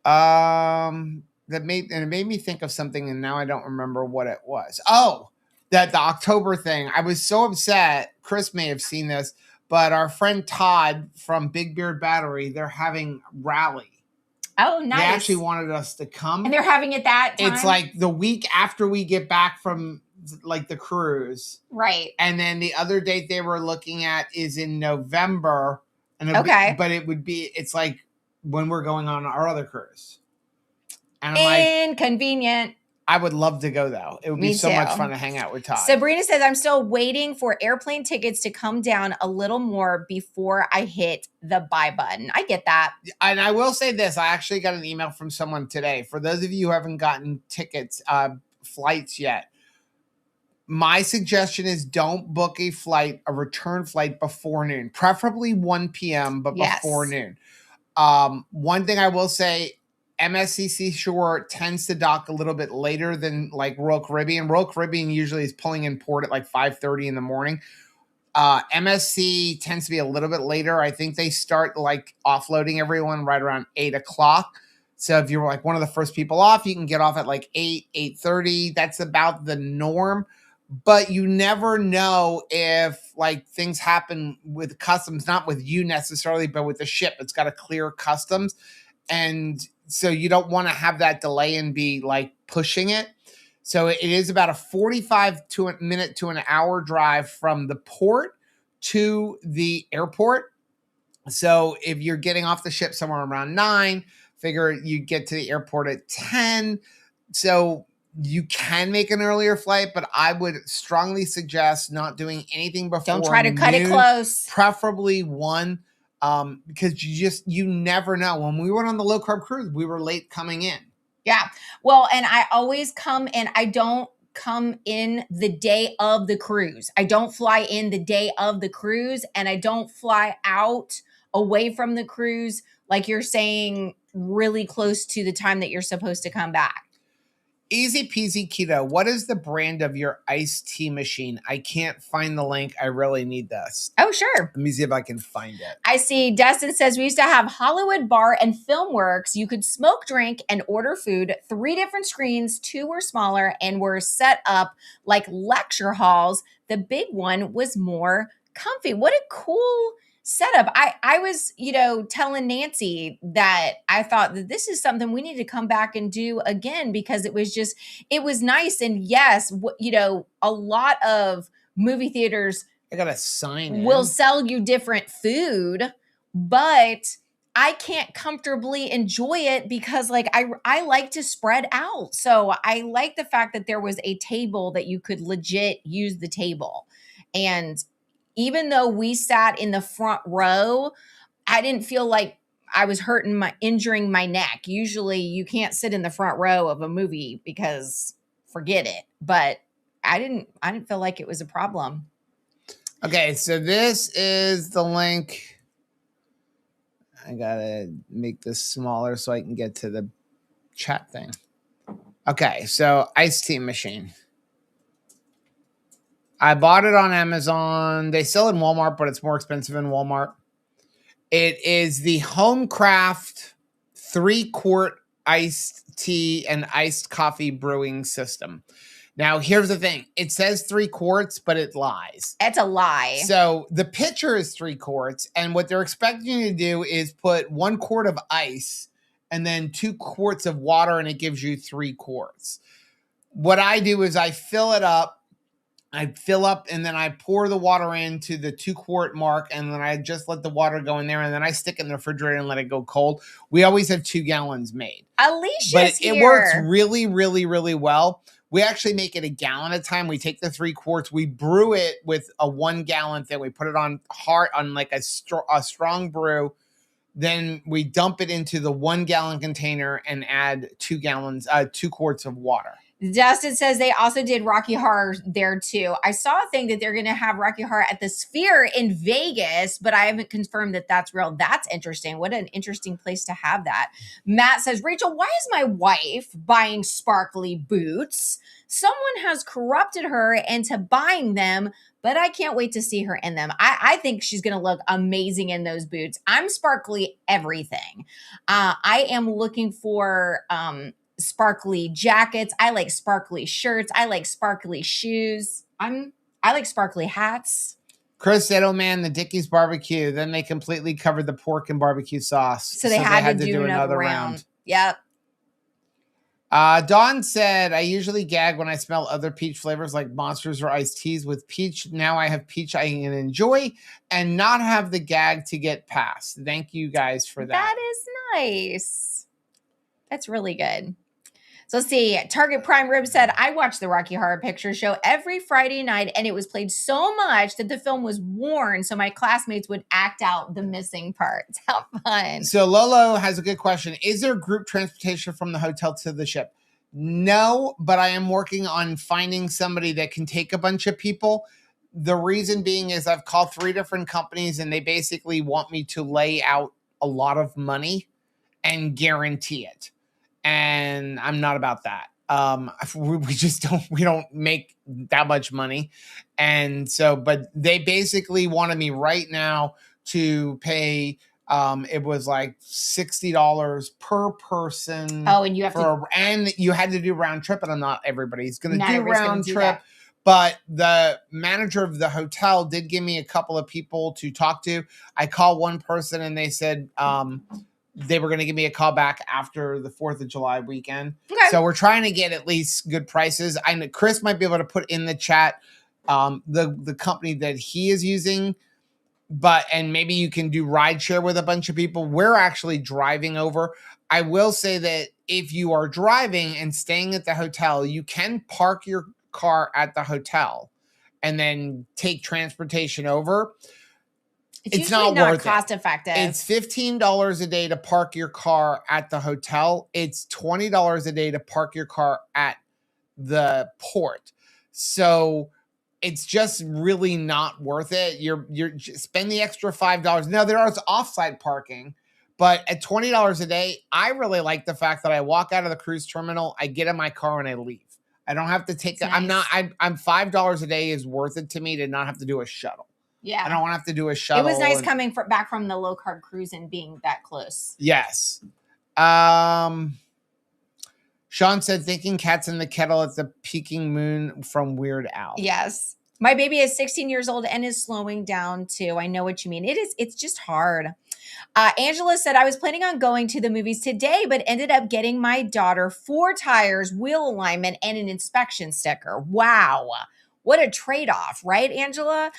It made me think of something, and now I don't remember what it was. Oh, the October thing. I was so upset. Chris may have seen this, but our friend Todd from Big Beard Battery, they're having rally. Oh, nice. They actually wanted us to come. And they're having it that time? It's like the week after we get back from, like, the cruise. Right. And then the other date they were looking at is in November. And it's like when we're going on our other cruise. And I'm inconvenient. I would love to go, though. It would be so much fun to hang out with Todd. Sabrina says, I'm still waiting for airplane tickets to come down a little more before I hit the buy button. I get that. And I will say this. I actually got an email from someone today. For those of you who haven't gotten tickets, flights yet, My suggestion is don't book a return flight before noon, preferably 1 p.m., but before Yes. noon. One thing I will say, MSCC Shore tends to dock a little bit later than like Royal Caribbean. Royal Caribbean usually is pulling in port at like 5:30 in the morning. MSC tends to be a little bit later. I think they start like offloading everyone right around 8 o'clock. So if you're like one of the first people off, you can get off at like 8:30. That's about the norm. But you never know if like things happen with customs, not with you necessarily, but with the ship. It's got to clear customs. And so you don't want to have that delay and be like pushing it. So it is about a 45 minute to an hour drive from the port to the airport. So if you're getting off the ship somewhere around 9, figure you get to the airport at 10. So you can make an earlier flight, but I would strongly suggest not doing anything before Don't try to cut it noon, close. preferably 1, because you never know. When we went on the low carb cruise, we were late coming in. Yeah. Well, and I always come and I don't come in the day of the cruise. I don't fly in the day of the cruise, and I don't fly out away from the cruise, like you're saying, really close to the time that you're supposed to come back. Easy peasy keto. What is the brand of your iced tea machine? I can't find the link. I really need this. Oh, sure. Let me see if I can find it. I see Dustin says we used to have Hollywood Bar and Film Works. You could smoke, drink, and order food. 3 different screens, 2 were smaller and were set up like lecture halls. The big one was more comfy. What a cool setup. I was, telling Nancy that I thought that this is something we need to come back and do again, because it was nice. And yes, a lot of movie theaters, I got to sign in. will sell you different food, but I can't comfortably enjoy it because like I like to spread out. So I like the fact that there was a table that you could legit use the table. And even though we sat in the front row, I didn't feel like I was injuring my neck. Usually you can't sit in the front row of a movie because forget it. But I didn't feel like it was a problem. Okay, so this is the link. I gotta make this smaller so I can get to the chat thing. Okay, so iced tea machine. I bought it on Amazon. They sell it in Walmart, but it's more expensive in Walmart. It is the Homecraft 3-quart iced tea and iced coffee brewing system. Now, here's the thing. It says 3 quarts, but it lies. It's a lie. So the pitcher is 3 quarts, and what they're expecting you to do is put 1 quart of ice and then 2 quarts of water, and it gives you 3 quarts. What I do is I fill it up. I fill up and then I pour the water into the 2 quart mark, and then I just let the water go in there, and then I stick it in the refrigerator and let it go cold. We always have 2 gallons made. Alicia's but here. It works really, really, really well. We actually make it a gallon at a time. We take the 3 quarts, we brew it with a 1 gallon thing. We put it on hard, on like a strong brew. Then we dump it into the 1 gallon container and add 2 quarts of water. Dustin says they also did Rocky Horror there too. I saw a thing that they're going to have Rocky Horror at the Sphere in Vegas, but I haven't confirmed that that's real. That's interesting. What an interesting place to have that. Matt says, Rachel, why is my wife buying sparkly boots? Someone has corrupted her into buying them, but I can't wait to see her in them. I think she's going to look amazing in those boots. I'm sparkly everything. I am looking for sparkly jackets. I like sparkly shirts. I like sparkly shoes. I like sparkly hats. Chris said, oh man, the Dickie's barbecue. Then they completely covered the pork in barbecue sauce. So they had to do another round. Yep. Dawn said, I usually gag when I smell other peach flavors like Monsters or iced teas with peach. Now I have peach I can enjoy and not have the gag to get past. Thank you guys for that. That is nice. That's really good. So let's see. Target Prime Rib said, I watched the Rocky Horror Picture Show every Friday night, and it was played so much that the film was worn so my classmates would act out the missing parts. How fun. So Lolo has a good question. Is there group transportation from the hotel to the ship? No, but I am working on finding somebody that can take a bunch of people. The reason being is I've called 3 different companies and they basically want me to lay out a lot of money and guarantee it. And I'm not about that. We just don't make that much money. And so, but they basically wanted me right now to pay, it was like $60 per person. Oh, and you have and you had to do round trip, and I'm not everybody's going to do everybody's gonna round do trip. that. But the manager of the hotel did give me a couple of people to talk to. I called one person and they said, they were going to give me a call back after the 4th of July weekend. Okay. So we're trying to get at least good prices. I know Chris might be able to put in the chat the company that he is using, and maybe you can do rideshare with a bunch of people. We're actually driving over. I will say that if you are driving and staying at the hotel, you can park your car at the hotel and then take transportation over. It's not worth cost effective. It's $15 a day to park your car at the hotel. It's $20 a day to park your car at the port. So it's just really not worth it. You're spend the extra $5. Now there is offsite parking, but at $20 a day, I really like the fact that I walk out of the cruise terminal, I get in my car and I leave. I don't have to take Nice. I'm $5 a day is worth it to me to not have to do a shuttle. Yeah. I don't want to have to do a shuttle. It was nice coming back from the low carb cruise and being that close. Yes. Sean said, thinking cats in the kettle at the peaking moon from Weird Al. Yes. My baby is 16 years old and is slowing down too. I know what you mean. It's just hard. Angela said, I was planning on going to the movies today, but ended up getting my daughter 4 tires, wheel alignment, and an inspection sticker. Wow. What a trade-off, right, Angela?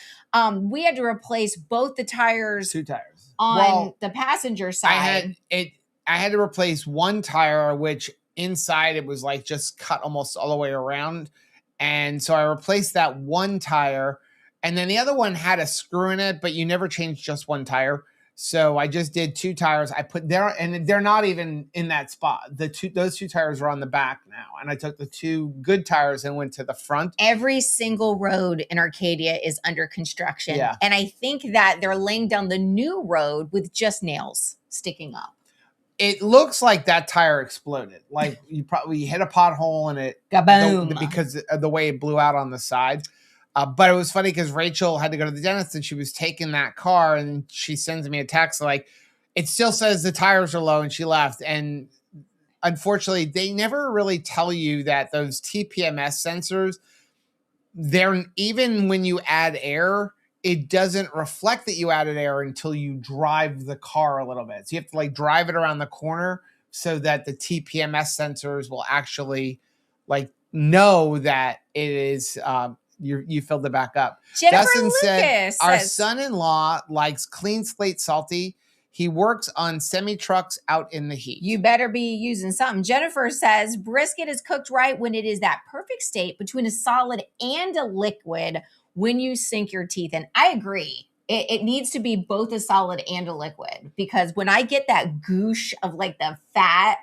We had to replace both the tires. 2 tires. On the passenger side. I had to replace 1 tire, which inside it was like just cut almost all the way around. And so I replaced that 1 tire. And then the other one had a screw in it, but you never change just 1 tire. So I just did 2 tires. I put there, and they're not even in that spot. Those 2 tires are on the back now. And I took the 2 good tires and went to the front. Every single road in Arcadia is under construction. Yeah. And I think that they're laying down the new road with just nails sticking up. It looks like that tire exploded. Like you probably hit a pothole and it Kaboom. because of the way it blew out on the side. But it was funny because Rachel had to go to the dentist and she was taking that car and she sends me a text like, it still says the tires are low, and she left. And unfortunately, they never really tell you that those TPMS sensors, they're even when you add air, it doesn't reflect that you added air until you drive the car a little bit. So you have to like drive it around the corner so that the TPMS sensors will actually like know that it is you filled it back up. Jennifer Dustin Lucas said, our says, son-in-law likes clean slate salty. He works on semi-trucks out in the heat. you better be using something. Jennifer says, brisket is cooked right when it is that perfect state between a solid and a liquid when you sink your teeth in. I agree. It needs to be both a solid and a liquid, because when I get that goosh of like the fat.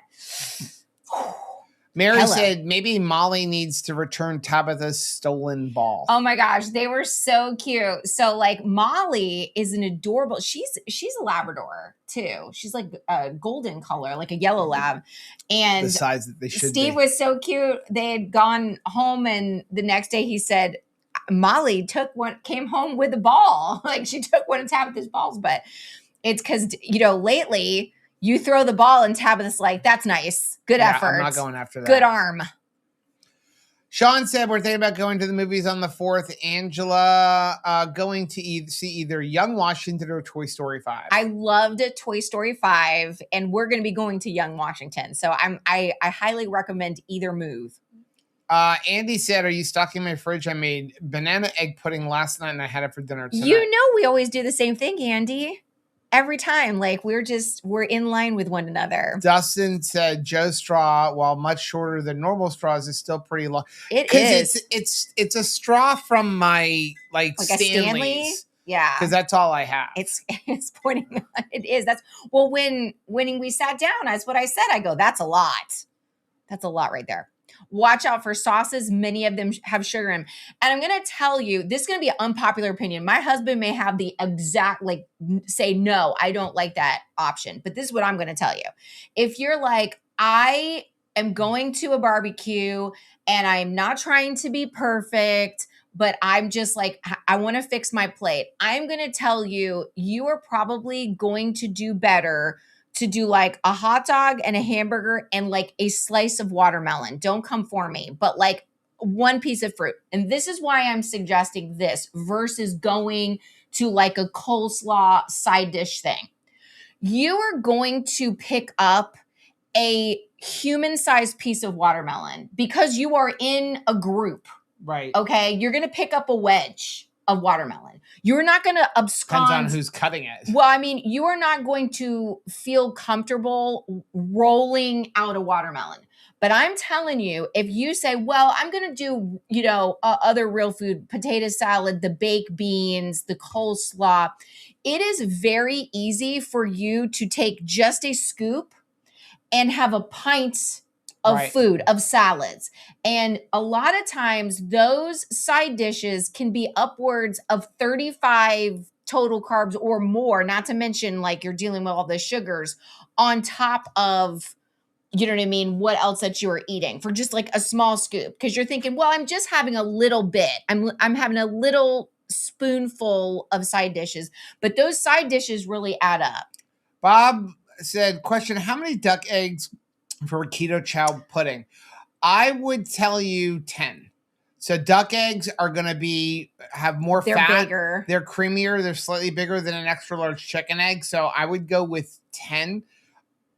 Mary said maybe Molly needs to return Tabitha's stolen ball. Oh my gosh, they were so cute. So like Molly is an adorable, she's a Labrador too. She's like a golden color, like a yellow lab. And the size that they should Steve was so cute. They had gone home and the next day he said, Molly came home with a ball. Like she took one of Tabitha's balls, but it's because, lately you throw the ball and Tabitha's like, that's nice. Good effort. I'm not going after that. Good arm. Sean said, we're thinking about going to the movies on the 4th. Angela, going to see either Young Washington or Toy Story 5. I loved Toy Story 5, and we're going to be going to Young Washington. So I highly recommend either move. Andy said, are you stocking my fridge? I made banana egg pudding last night and I had it for dinner tonight. You know we always do the same thing, Andy. Every time, like we're in line with one another. Dustin said Joe's straw, while much shorter than normal straws, is still pretty long. It is. It's a straw from my like Stanley's. Yeah, because that's all I have. It's pointing. It is. That's when we sat down. That's what I said. I go, that's a lot. That's a lot right there. Watch out for sauces. Many of them have sugar in them. And I'm going to tell you, this is going to be an unpopular opinion. My husband may have the exact, like, say, no, I don't like that option. But this is what I'm going to tell you. If you're like, I am going to a barbecue and I'm not trying to be perfect, but I'm just like, I want to fix my plate. I'm going to tell you, you are probably going to do better to do like a hot dog and a hamburger and like a slice of watermelon. Don't come for me, but like one piece of fruit. And this is why I'm suggesting this versus going to like a coleslaw side dish thing. You are going to pick up a human-sized piece of watermelon because you are in a group. Right. Okay. You're going to pick up a wedge of watermelon. You're not going to abscond. Depends on who's cutting it. Well, I mean, you are not going to feel comfortable rolling out a watermelon. But I'm telling you, if you say, well, I'm going to do, other real food, potato salad, the baked beans, the coleslaw, it is very easy for you to take just a scoop and have a pint of food, of salads. And a lot of times those side dishes can be upwards of 35 total carbs or more, not to mention like you're dealing with all the sugars on top of, you know what I mean, what else that you are eating for just like a small scoop. Because you're thinking, well, I'm just having a little bit. I'm having a little spoonful of side dishes, but those side dishes really add up. Bob said, question, how many duck eggs for keto chow pudding? I would tell you 10. So duck eggs are going to have more They're fat. Bigger. They're creamier. They're slightly bigger than an extra large chicken egg. So I would go with 10.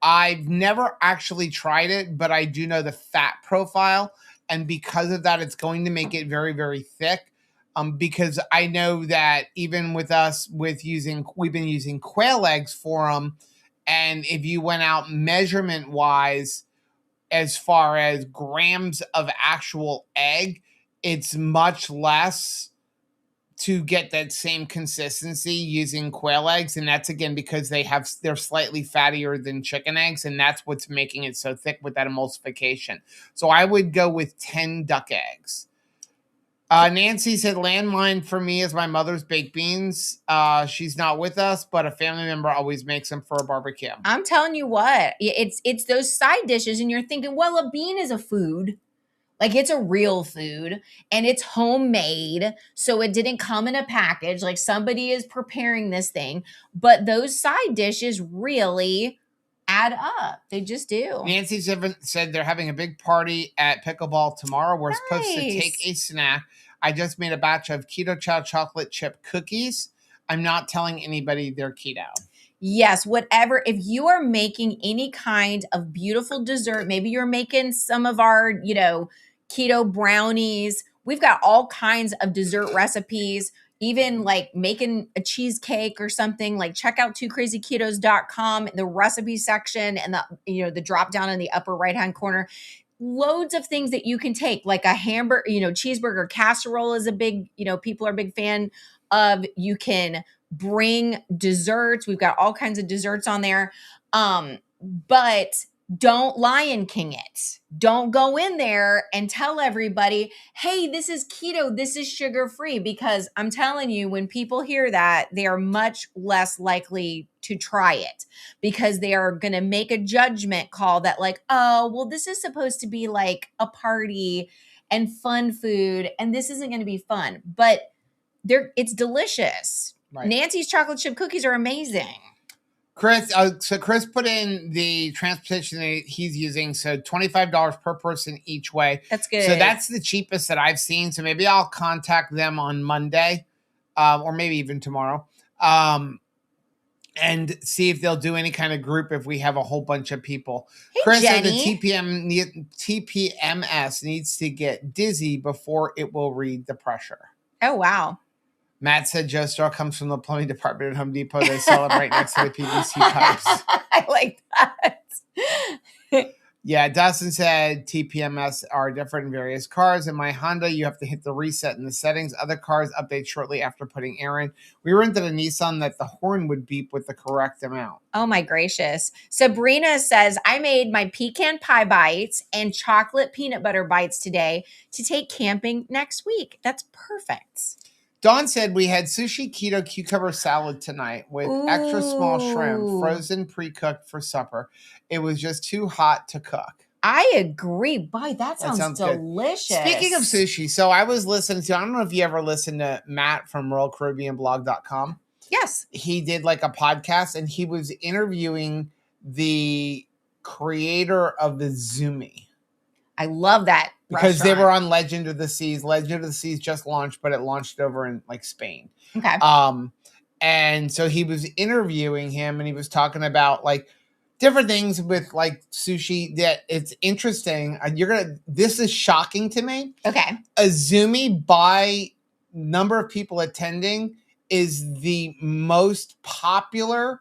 I've never actually tried it, but I do know the fat profile. And because of that, it's going to make it very, very thick. Because I know that even with us, we've been using quail eggs for them. And if you went out measurement wise, as far as grams of actual egg, it's much less to get that same consistency using quail eggs. And that's again because they're slightly fattier than chicken eggs, and that's what's making it so thick with that emulsification. So I would go with 10 duck eggs. Nancy said, landmine for me is my mother's baked beans. She's not with us, but a family member always makes them for a barbecue. I'm telling you what, it's those side dishes, and you're thinking, well, a bean is a food. Like it's a real food and it's homemade. So it didn't come in a package. Like somebody is preparing this thing, but those side dishes really add up. They just do. Nancy said they're having a big party at Pickleball tomorrow. We're supposed to take a snack. I just made a batch of Keto Chow chocolate chip cookies. I'm not telling anybody they're keto. Yes, whatever. If you are making any kind of beautiful dessert, maybe you're making some of our, keto brownies. We've got all kinds of dessert recipes, even like making a cheesecake or something. Like check out twocrazyketos.com, the recipe section, and the drop down in the upper right-hand corner. Loads of things that you can take, like a hamburger, cheeseburger casserole is a big, people are a big fan of. You can bring desserts. We've got all kinds of desserts on there. But don't Lion King it. Don't go in there and tell everybody, hey, this is keto, this is sugar-free, because I'm telling you, when people hear that, they are much less likely to try it because they are going to make a judgment call that like, oh, well, this is supposed to be like a party and fun food, and this isn't going to be fun, but it's delicious. Right. Nancy's chocolate chip cookies are amazing. Chris put in the transportation that he's using, so $25 per person each way. That's good. So that's the cheapest that I've seen. So maybe I'll contact them on Monday, or maybe even tomorrow, and see if they'll do any kind of group if we have a whole bunch of people. Hey, Chris Jenny. said the TPMS needs to get dizzy before it will read the pressure. Oh, wow. Matt said Joe Straw comes from the plumbing department at Home Depot. They sell it right next to the PVC pipes. I like that. Yeah, Dustin said TPMS are different in various cars. In my Honda, you have to hit the reset in the settings. Other cars update shortly after putting air in. We rented a Nissan that the horn would beep with the correct amount. Oh my gracious. Sabrina says, I made my pecan pie bites and chocolate peanut butter bites today to take camping next week. That's perfect. Dawn said we had sushi keto cucumber salad tonight with extra small shrimp, Ooh. frozen pre-cooked for supper. It was just too hot to cook. I agree. Boy, that sounds good. delicious. Speaking of sushi, so I was listening to, I don't know if you ever listened to Matt from RoyalCaribbeanBlog.com. Yes. He did like a podcast and he was interviewing the creator of the Zumi. I love that Because they were on Legend of the Seas. Legend of the Seas just launched, but it launched over in like Spain. Okay. And so he was interviewing him and he was talking about like different things with like sushi that it's interesting. This is shocking to me. Okay. Azumi by number of people attending is the most popular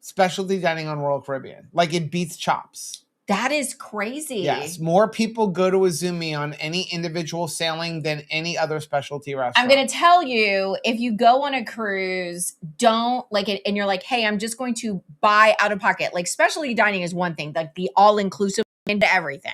specialty dining on Royal Caribbean. Like it beats Chops. That is crazy. Yes, more people go to Azumi on any individual sailing than any other specialty restaurant. I'm going to tell you, if you go on a cruise, don't like it, and you're like, hey, I'm just going to buy out of pocket. Like specialty dining is one thing, like the all-inclusive into everything.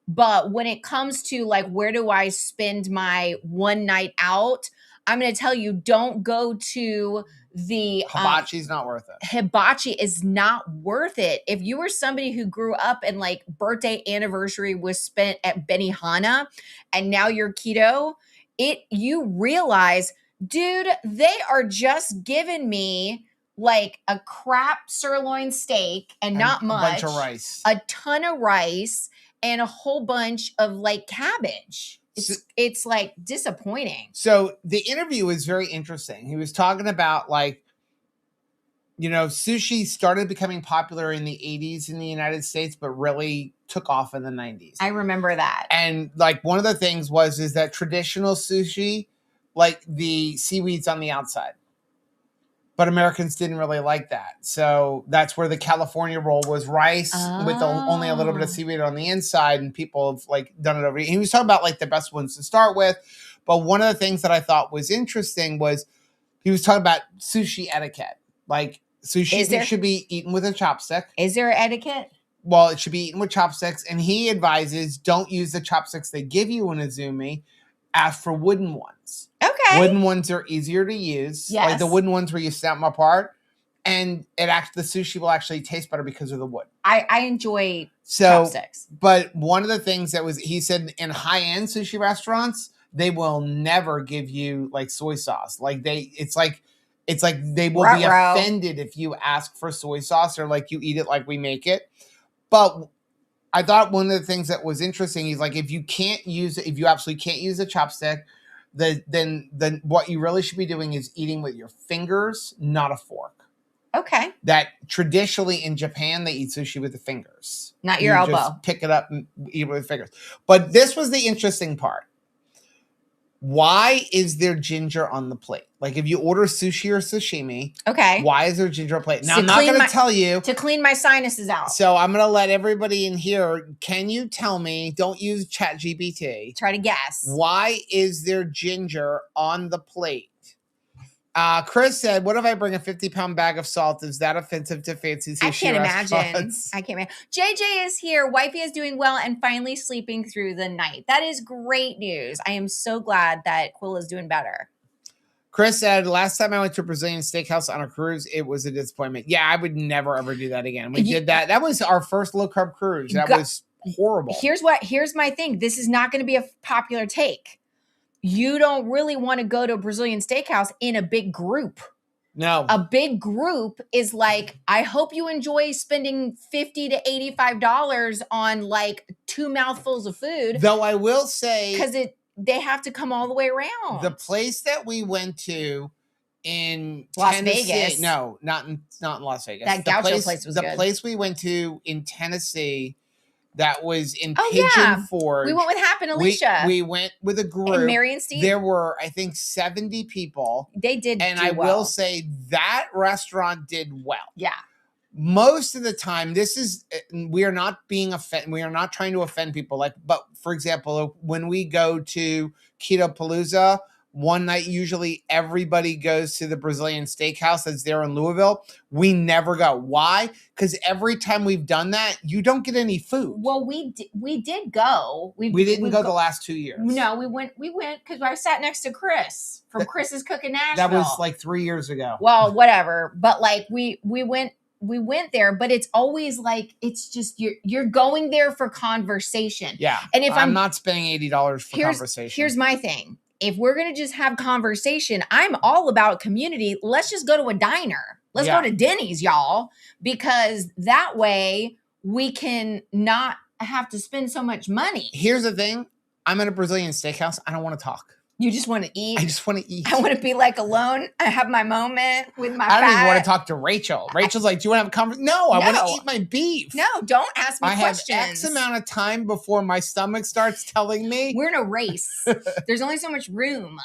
But when it comes to like, where do I spend my one night out? I'm going to tell you, don't go to the hibachi's not worth it. Hibachi is not worth it. If you were somebody who grew up and like birthday anniversary was spent at Benihana and now you're keto, you realize, dude, they are just giving me like a crap sirloin steak and not much, a bunch of rice, a ton of rice, and a whole bunch of like cabbage. It's like disappointing. So the interview was very interesting. He was talking about like, you know, sushi started becoming popular in the 80s in the United States, but really took off in the 90s. I remember that. And like one of the things is that traditional sushi, like the seaweed's on the outside. But Americans didn't really like that. So that's where the California roll was rice with only a little bit of seaweed on the inside. And people have like done it over. He was talking about like the best ones to start with. But one of the things that I thought was interesting was he was talking about sushi etiquette. Like sushi should be eaten with a chopstick. Is there etiquette? Well, it should be eaten with chopsticks. And he advises don't use the chopsticks they give you in Azumi. Ask for wooden ones. Okay. Wooden ones are easier to use. Yes. Like the wooden ones where you snap them apart. And the sushi will actually taste better because of the wood. I enjoy chopsticks. But one of the things he said in high-end sushi restaurants, they will never give you like soy sauce. Like it's like they will be offended if you ask for soy sauce or like you eat it like we make it. But I thought one of the things that was interesting is like if you absolutely can't use a chopstick, then what you really should be doing is eating with your fingers, not a fork. Okay. That traditionally in Japan they eat sushi with the fingers, not your elbow. Just pick it up and eat it with fingers. But this was the interesting part. Why is there ginger on the plate? Like if you order sushi or sashimi, okay, why is there ginger on the plate? Now I'm not going to tell you to clean my sinuses out. So I'm going to let everybody in here. Can you tell me? Don't use ChatGPT. Try to guess. Why is there ginger on the plate? Chris said, "What if I bring a 50-pound bag of salt? Is that offensive to fancy sushi I can't restaurants?" imagine. I can't imagine. JJ is here. Wifey is doing well and finally sleeping through the night. That is great news. I am so glad that Quill is doing better. Chris said, last time I went to a Brazilian steakhouse on a cruise, it was a disappointment. Yeah, I would never, ever do that again. We did that. That was our first low-carb cruise. That was horrible. Here's my thing. This is not going to be a popular take. You don't really want to go to a Brazilian steakhouse in a big group. No. A big group is like, I hope you enjoy spending $50 to $85 on like 2 mouthfuls of food. Though I will say, because they have to come all the way around. The place that we went to in Las Tennessee, Vegas. No, not in Las Vegas. That gaucho place was good. The place we went to in Tennessee that was in Pigeon Forge. We went with Hap and Alicia. We went with a group. And Mary and Steve. There were, I think, 70 people. They did And do I well. will say that restaurant did well. Yeah. most of the time, we are not we are not trying to offend people. Like, but for example, when we go to Keto Palooza, one night, usually everybody goes to the Brazilian steakhouse that's there in Louisville. We never go. Why? Because every time we've done that, you don't get any food. Well, we did go. We didn't go the last 2 years. No, we went because I sat next to Chris from Chris's Cooking Nashville. That was like 3 years ago. Well, whatever. But like we went there, but it's always like, it's just, you're going there for conversation. Yeah. And if I'm not spending $80 for conversation. Here's my thing. If we're going to just have conversation, I'm all about community. Let's just go to a diner. Let's go to Denny's, y'all, because that way we can not have to spend so much money. Here's the thing. I'm at a Brazilian steakhouse. I don't want to talk. You just want to eat? I just want to eat. I want to be like alone. I have my moment with my I don't even want to talk to Rachel. Rachel's like, do you want to have a conversation? No, I want to eat my beef. No, don't ask me questions. I have X amount of time before my stomach starts telling me. We're in a race. There's only so much room.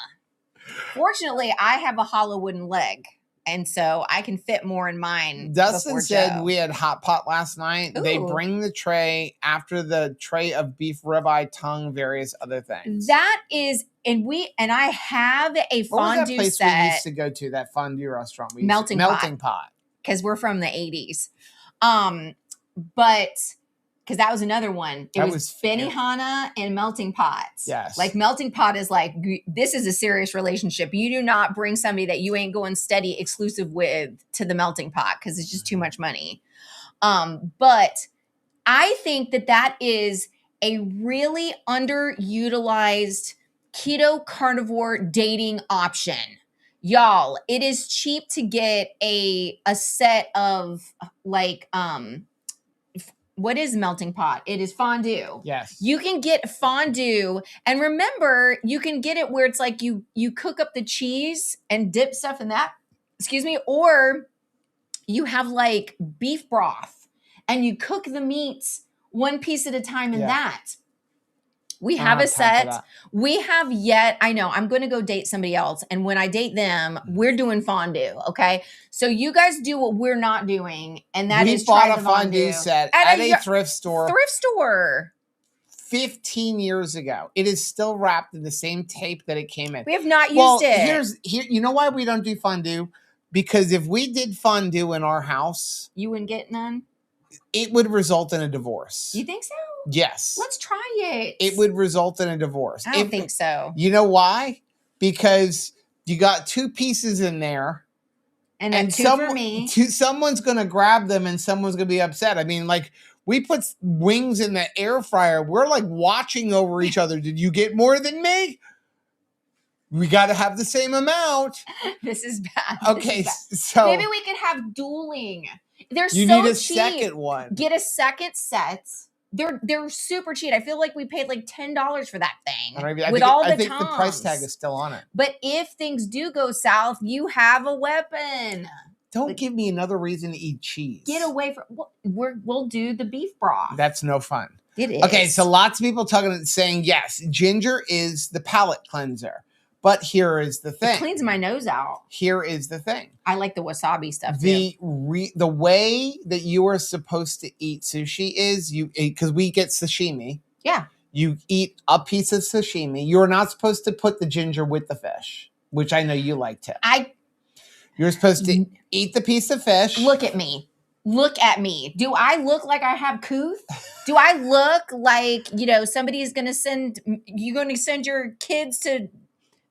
Fortunately, I have a hollow wooden leg. And so I can fit more in mine. Dustin said we had hot pot last night. Ooh. They bring the tray after the tray of beef ribeye, tongue, various other things. That is, and I have a fondue what was that place set. we used to go to, that fondue restaurant? Melting Pot. Because we're from the 80s. But because that was another one. It was Benihana and Melting Pot. Yes. Like Melting Pot is like, this is a serious relationship. You do not bring somebody that you ain't going steady exclusive with to the Melting Pot because it's just too much money. But I think that is a really underutilized keto carnivore dating option. Y'all, it is cheap to get a set of like, what is Melting Pot? It is fondue. Yes. You can get fondue. And remember, you can get it where it's like you cook up the cheese and dip stuff in that. Excuse me. Or you have like beef broth and you cook the meats one piece at a time in that. We have a set. We have yet, I know, I'm going to go date somebody else. And when I date them, we're doing fondue. Okay. So you guys do what we're not doing. And that is try the fondue set at a thrift store. 15 years ago. It is still wrapped in the same tape that it came in. We have not used it. You know why we don't do fondue? Because if we did fondue in our house, you wouldn't get none. It would result in a divorce. You think so? Yes. Let's try it. It would result in a divorce. I don't think so. You know why? Because you got two pieces in there. And then two for me. Someone's going to grab them and someone's going to be upset. I mean, like, we put wings in the air fryer. We're like watching over each other. Did you get more than me? We got to have the same amount. This is bad. Okay, so maybe we could have dueling. They're you so need a cheap. second one. Get a second set. They're super cheap. I feel like we paid like $10 for that thing. I think the price tag is still on it. But if things do go south, you have a weapon. Don't give me another reason to eat cheese. Get away from. We'll do the beef broth. That's no fun. It is. Okay, so lots of people saying yes, ginger is the palate cleanser. But here is the thing. It cleans my nose out. Here is the thing. I like the wasabi stuff too. The way that you are supposed to eat sushi is because we get sashimi. Yeah. You eat a piece of sashimi. You're not supposed to put the ginger with the fish, which I know you like to. You're supposed to eat the piece of fish. Look at me. Look at me. Do I look like I have couth? Do I look like, somebody's going to send your kids to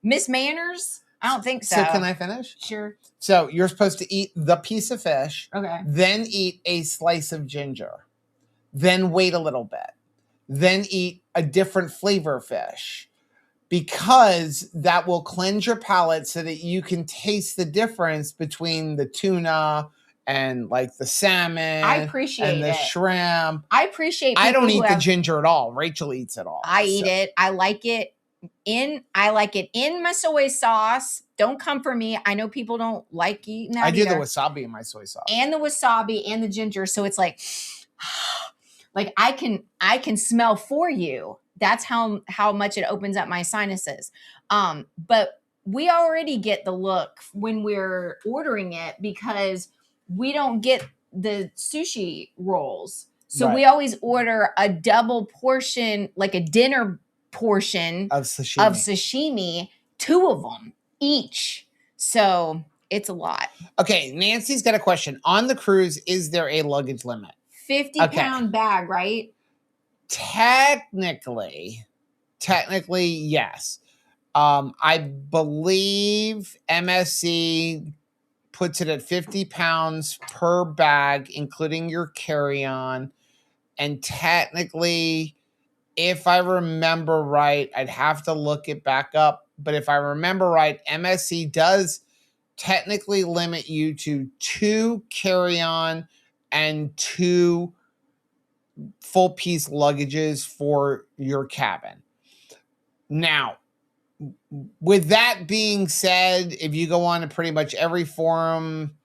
Miss Manners? I don't think so. So can I finish? Sure. So you're supposed to eat the piece of fish. Okay. Then eat a slice of ginger. Then wait a little bit. Then eat a different flavor fish. Because that will cleanse your palate so that you can taste the difference between the tuna and like the salmon. I appreciate and the shrimp. I appreciate I don't eat the ginger at all. Rachel eats it all. I eat it. I like it in my soy sauce. Don't come for me. I know people don't like eating that. I do the wasabi in my soy sauce. And the wasabi and the ginger. So it's like I can smell for you. That's how much it opens up my sinuses. But we already get the look when we're ordering it because we don't get the sushi rolls. So Right. we always order a double portion, like a dinner portion Of sashimi, 2 of them each. So it's a lot. Okay, Nancy's got a question. On the cruise, is there a luggage limit? 50-pound bag, right? Technically, yes. I believe MSC puts it at 50 pounds per bag, including your carry-on. And technically, if I remember right, I'd have to look it back up. But if I remember right, MSC does technically limit you to 2 carry-on and 2 full piece luggages for your cabin. Now, with that being said, if you go on to pretty much every forum,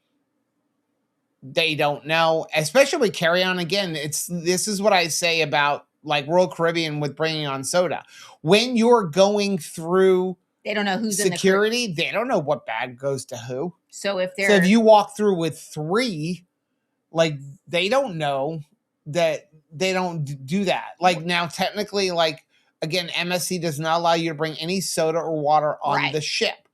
they don't know, especially with carry-on. Again, this is what I say about like Royal Caribbean with bringing on soda. When you're going through, they don't know who's security, in the they don't know what bag goes to who. So if you walk through with 3, like they don't know that they don't do that. Like now, technically, like again, MSC does not allow you to bring any soda or water on the ship.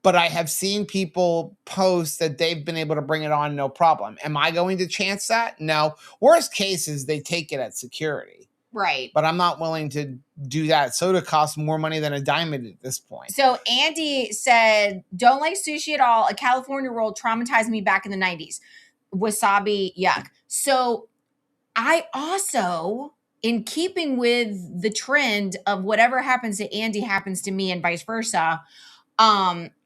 But I have seen people post that they've been able to bring it on no problem. Am I going to chance that? No. Worst case is they take it at security. Right. But I'm not willing to do that. Soda costs more money than a diamond at this point. So Andy said, don't like sushi at all. A California roll traumatized me back in the 90s. Wasabi, yuck. So I also, in keeping with the trend of whatever happens to Andy happens to me and vice versa,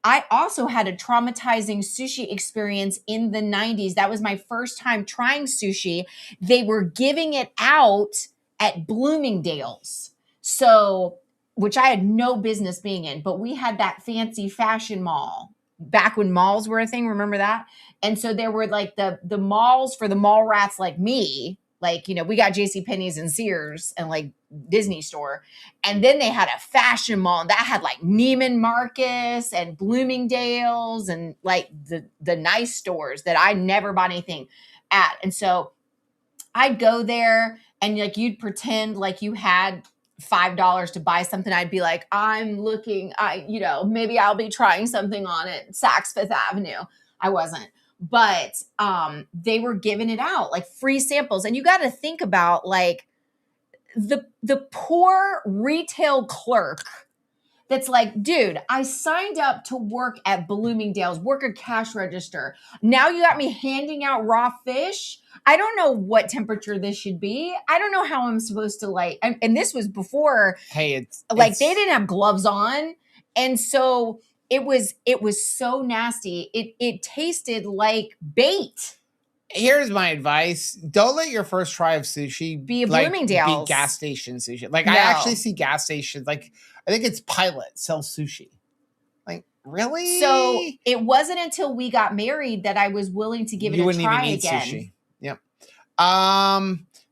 I also had a traumatizing sushi experience in the 90s. That was my first time trying sushi. They were giving it out at Bloomingdale's. So, which I had no business being in, but we had that fancy fashion mall back when malls were a thing. Remember that? And so there were like the malls for the mall rats like me. Like, you know, we got JCPenney's and Sears and like Disney store. And then they had a fashion mall that had like Neiman Marcus and Bloomingdale's and like the nice stores that I never bought anything at. And so I'd go there and like you'd pretend like you had $5 to buy something. I'd be like, I'm looking, maybe I'll be trying something on at Saks Fifth Avenue. I wasn't. But they were giving it out like free samples. And you got to think about like the poor retail clerk that's like, dude, I signed up to work at Bloomingdale's, work a cash register. Now you got me handing out raw fish. I don't know what temperature this should be. I don't know how I'm supposed to like, and this was before, they didn't have gloves on. And so it was so nasty. It tasted like bait. Here's my advice. Don't let your first try of sushi be a Bloomingdale's. Be gas station sushi. Like I actually see gas stations. Like I think it's Pilot sells sushi. Like really? So it wasn't until we got married that I was willing to give it a try again. Sushi. Yep.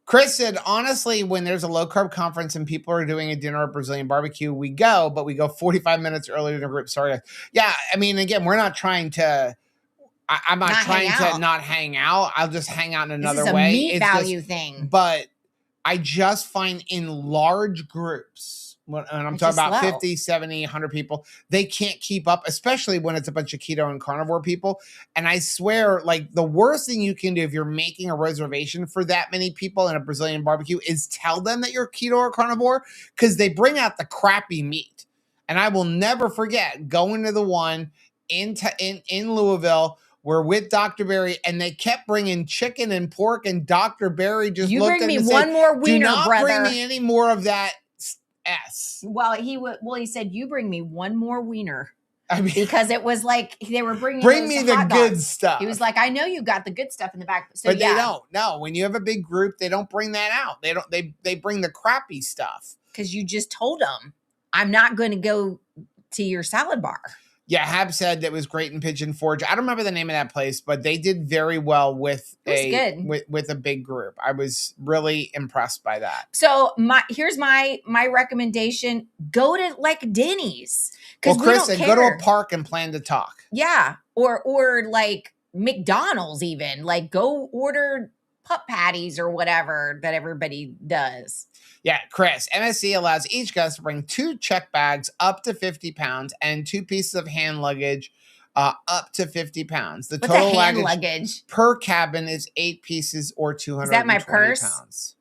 Chris said, honestly, when there's a low carb conference and people are doing a dinner at Brazilian barbecue, we go, but we go 45 minutes earlier in the group. Sorry. Yeah. I mean, again, we're not trying to, I'm not trying to not hang out. I'll just hang out in another way. This is a meat value thing. But I just find in large groups, and I'm talking about 50, 70, 100 people, they can't keep up, especially when it's a bunch of keto and carnivore people. And I swear, like the worst thing you can do if you're making a reservation for that many people in a Brazilian barbecue is tell them that you're keto or carnivore, because they bring out the crappy meat. And I will never forget going to the one in Louisville. We're with Dr. Berry, and they kept bringing chicken and pork, and Dr. Berry just looked at me and said, one more wiener, do not brother. bring me any more of that S. Well, he said, you bring me one more wiener. I mean, because it was like they were bring me the good stuff. He was like, I know you got the good stuff in the back. So, but they don't. No, when you have a big group, they don't bring that out. They don't. They bring the crappy stuff. Because you just told them, I'm not going to go to your salad bar. Yeah, Hab said that was great in Pigeon Forge. I don't remember the name of that place, but they did very well with a big group. I was really impressed by that. So here's my recommendation: go to like Denny's. Well, Chris said go to a park and plan to talk. Yeah, or like McDonald's even. Like, go order pup patties or whatever that everybody does. Yeah, Chris, MSC allows each guest to bring 2 check bags up to 50 pounds and 2 pieces of hand luggage up to 50 pounds. The What's total a hand luggage per cabin is 8 pieces or 220 Is that my purse? pounds.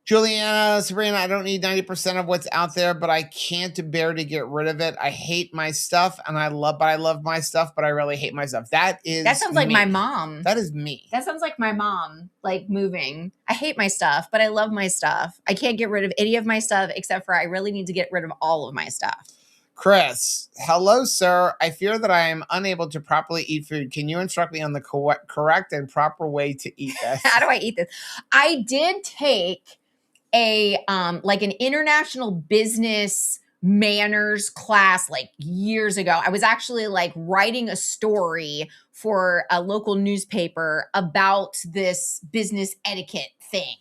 Juliana, Sabrina, I don't need 90% of what's out there, but I can't bear to get rid of it. I hate my stuff, and I love my stuff, but I really hate my stuff. That sounds like my mom. That is me. That sounds like my mom, like moving. I hate my stuff, but I love my stuff. I can't get rid of any of my stuff except for I really need to get rid of all of my stuff. Chris, hello, sir. I fear that I am unable to properly eat food. Can you instruct me on the correct and proper way to eat this? How do I eat this? I did take a like an international business manners class like years ago. I was actually like writing a story for a local newspaper about this business etiquette thing.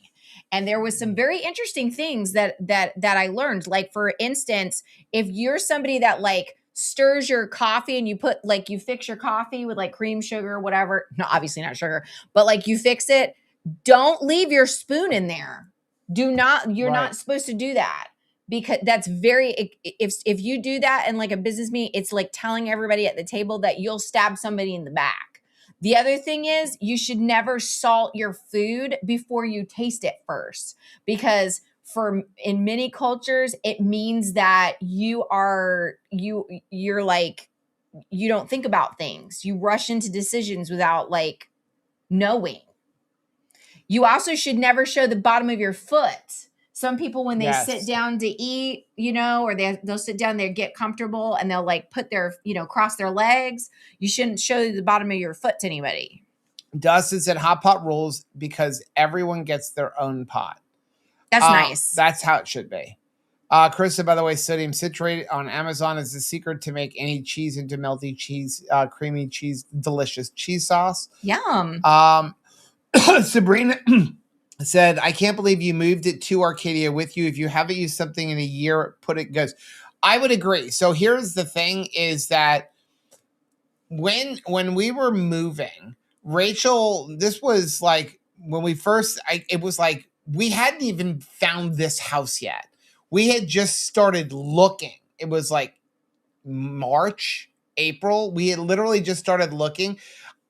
And there was some very interesting things that I learned. Like, for instance, if you're somebody that like stirs your coffee and you put like, you fix your coffee with like cream, sugar, whatever, no, obviously not sugar, but like you fix it, don't leave your spoon in there. You're not supposed to do that, because that's if you do that in like a business meeting, it's like telling everybody at the table that you'll stab somebody in the back. The other thing is, you should never salt your food before you taste it first, because in many cultures, it means that you're like, you don't think about things. You rush into decisions without like knowing. You also should never show the bottom of your foot. Some people, when they sit down to eat, or they'll sit down there, get comfortable, and they'll like put their, cross their legs. You shouldn't show the bottom of your foot to anybody. Dustin said hot pot rules because everyone gets their own pot. That's nice. That's how it should be. Chris said, by the way, sodium citrate on Amazon is the secret to make any cheese into melty cheese, creamy cheese, delicious cheese sauce. Yum. Sabrina said, I can't believe you moved it to Arcadia with you. If you haven't used something in a year, put it goes. I would agree. So here's the thing is that when we were moving, Rachel, this was like when we first, it was like we hadn't even found this house yet. We had just started looking. It was like March, April. We had literally just started looking.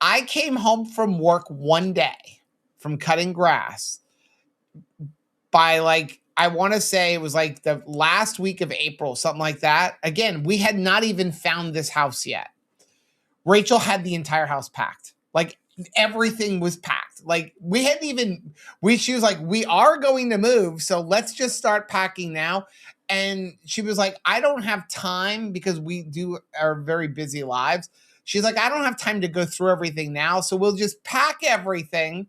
I came home from work one day from cutting grass by like, I want to say it was like the last week of April, something like that. Again, we had not even found this house yet. Rachel had the entire house packed. Like everything was packed. Like we hadn't even, she was like, we are going to move. So let's just start packing now. And she was like, I don't have time because we do our very busy lives. She's like, I don't have time to go through everything now. So we'll just pack everything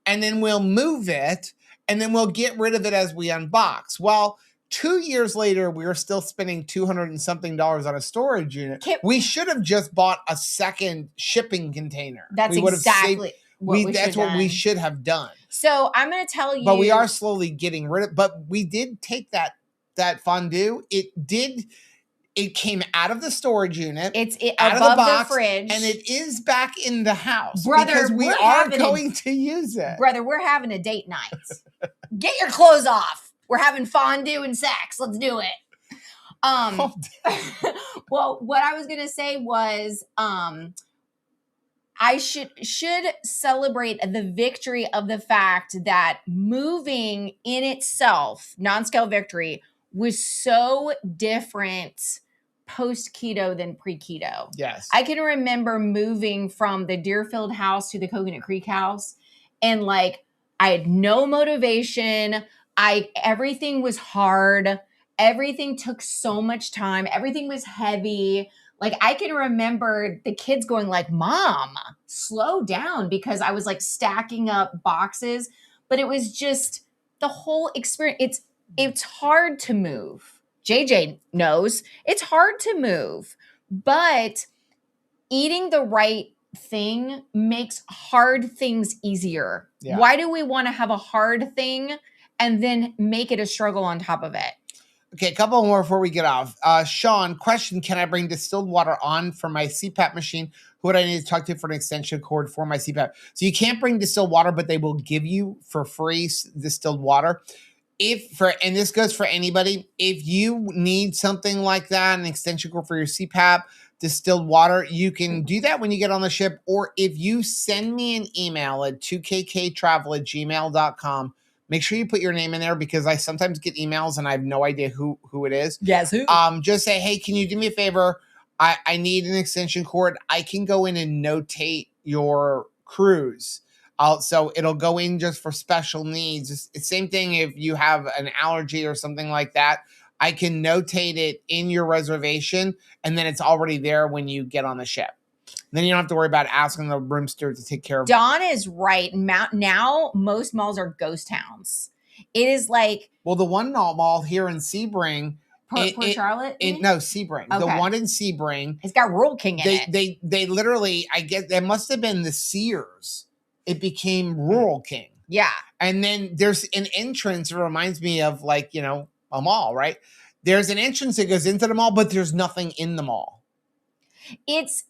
and then we'll move it and then we'll get rid of it as we unbox. Well, 2 years later, we were still spending $200 and something on a storage unit. We should have just bought a second shipping container. That's exactly what we should have done. So I'm going to tell you. But we are slowly getting rid of it. But we did take that fondue. It came out of the storage unit. It's out above of the box, the fridge. and it is back in the house. Brother, because we are going to use it. Brother, we're having a date night. Get your clothes off. We're having fondue and sex. Let's do it. Well, what I was going to say was I should celebrate the victory of the fact that moving in itself, non-scale victory, was so different post-keto than pre-keto. Yes. I can remember moving from the Deerfield house to the Coconut Creek house, and like I had no motivation. Everything was hard. Everything took so much time. Everything was heavy. Like I can remember the kids going like, Mom, slow down, because I was like stacking up boxes, but it was just the whole experience. It's hard to move. JJ knows it's hard to move, but eating the right thing makes hard things easier. Yeah. Why do we want to have a hard thing and then make it a struggle on top of it? Okay, a couple more before we get off. Sean, question: can I bring distilled water on for my CPAP machine? Who would I need to talk to for an extension cord for my CPAP? So you can't bring distilled water, but they will give you for free distilled water. And this goes for anybody, if you need something like that, an extension cord for your CPAP, distilled water, you can do that when you get on the ship. Or if you send me an email at 2kktravel@gmail.com, make sure you put your name in there, because I sometimes get emails and I have no idea who it is. Yes, who? Just say, hey, can you do me a favor? I need an extension cord. I can go in and notate your cruise. So it'll go in just for special needs. It's same thing if you have an allergy or something like that. I can notate it in your reservation, and then it's already there when you get on the ship. Then you don't have to worry about asking the room steward to take care of it. Dawn is right. Now most malls are ghost towns. It is like, well, the one mall here in Sebring, Port Charlotte? No, Sebring. Okay. The one in Sebring, it's got Rural King in it. They literally, I guess, that must have been the Sears. It became Rural King. Yeah. And then there's an entrance. It reminds me of, like, you know, a mall, right? There's an entrance that goes into the mall, but there's nothing in the mall. It's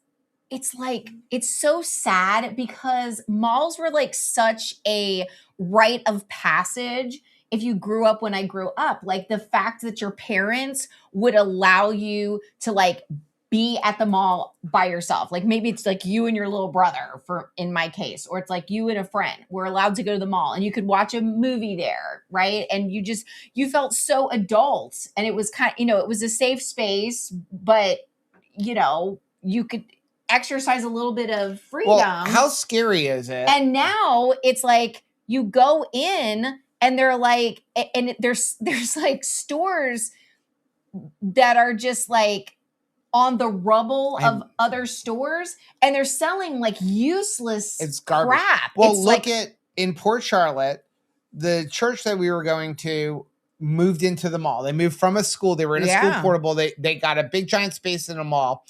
like, it's so sad because malls were like such a rite of passage. If you grew up when I grew up, like the fact that your parents would allow you to like be at the mall by yourself. Like maybe it's like you and your little brother, for in my case, or it's like you and a friend were allowed to go to the mall and you could watch a movie there, right? And you felt so adult, and it was kind of, it was a safe space, but you could exercise a little bit of freedom. Well, how scary is it? And now it's like you go in and they're like, and there's like stores that are just like on the rubble of other stores, and they're selling like useless crap. Well, look at in Port Charlotte, the church that we were going to moved into the mall. They moved from a school. They were in a school portable. They got a big giant space in a mall.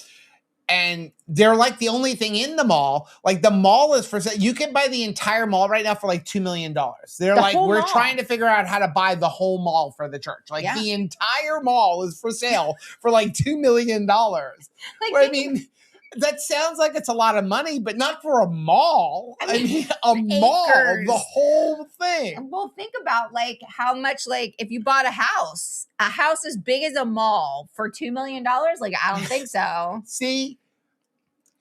And they're like the only thing in the mall. Like the mall is for sale. You can buy the entire mall right now for like $2 million. They're like, we're trying to figure out how to buy the whole mall for the church. Like the entire mall is for sale for like $2 million. I mean, that sounds like it's a lot of money, but not for a mall. I mean, a mall, the whole thing. Well, think about like how much, like if you bought a house as big as a mall for $2 million. Like, I don't think so. See,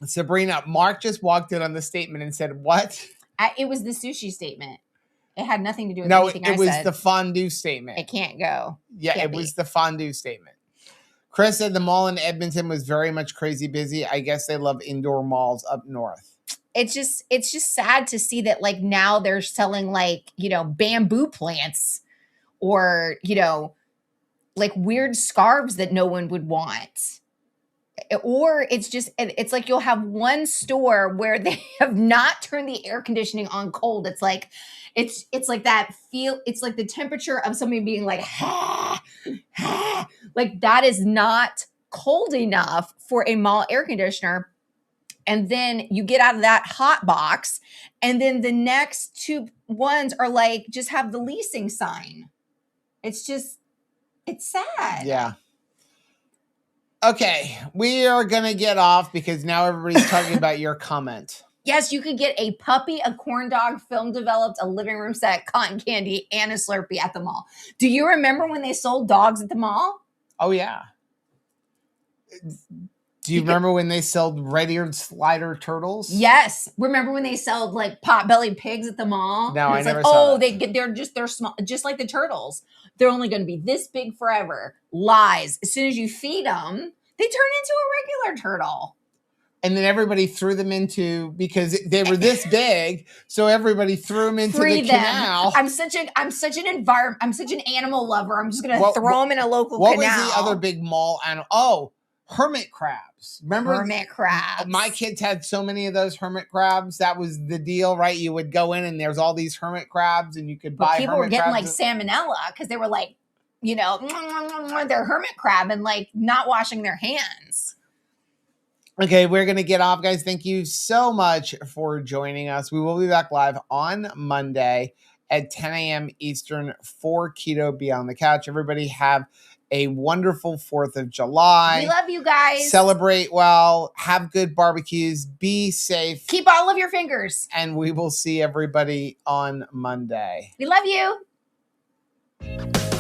Sabrina, Mark just walked in on the statement and said, what? It was the sushi statement. It had nothing to do with anything I said. No, it was the fondue statement. It can't go. Yeah, it was the fondue statement. Chris said the mall in Edmonton was very much crazy busy. I guess they love indoor malls up north. It's just sad to see that like now they're selling like, bamboo plants or, like weird scarves that no one would want. Or it's like you'll have one store where they have not turned the air conditioning on cold. It's like, it's like that feel. It's like the temperature of somebody being like, like that is not cold enough for a mall air conditioner. And then you get out of that hot box, and then the next two ones are like, just have the leasing sign. It's sad. Yeah. Okay, we are going to get off because now everybody's talking about your comment. Yes, you could get a puppy, a corn dog, film developed, a living room set, cotton candy, and a Slurpee at the mall. Do you remember when they sold dogs at the mall? Oh, yeah. Do you remember when they sold red-eared slider turtles? Yes. Remember when they sold like pot-bellied pigs at the mall? No, I never saw that. They're small, just like the turtles. They're only going to be this big forever. Lies. As soon as you feed them, they turn into a regular turtle. And then everybody threw them because they were this big, so everybody threw them into the canal. I'm such an animal lover. I'm just going to throw them in a local canal. What was the other big mall animal? Oh, hermit crabs. Remember? Hermit crabs. My kids had so many of those hermit crabs. That was the deal, right? You would go in and there's all these hermit crabs and you could buy people were getting like salmonella because they were like, they're hermit crab and like not washing their hands. Okay, we're going to get off, guys. Thank you so much for joining us. We will be back live on Monday at 10 a.m. Eastern for Keto Beyond the Couch. Everybody have a wonderful 4th of July. We love you guys. Celebrate well. Have good barbecues. Be safe. Keep all of your fingers. And we will see everybody on Monday. We love you.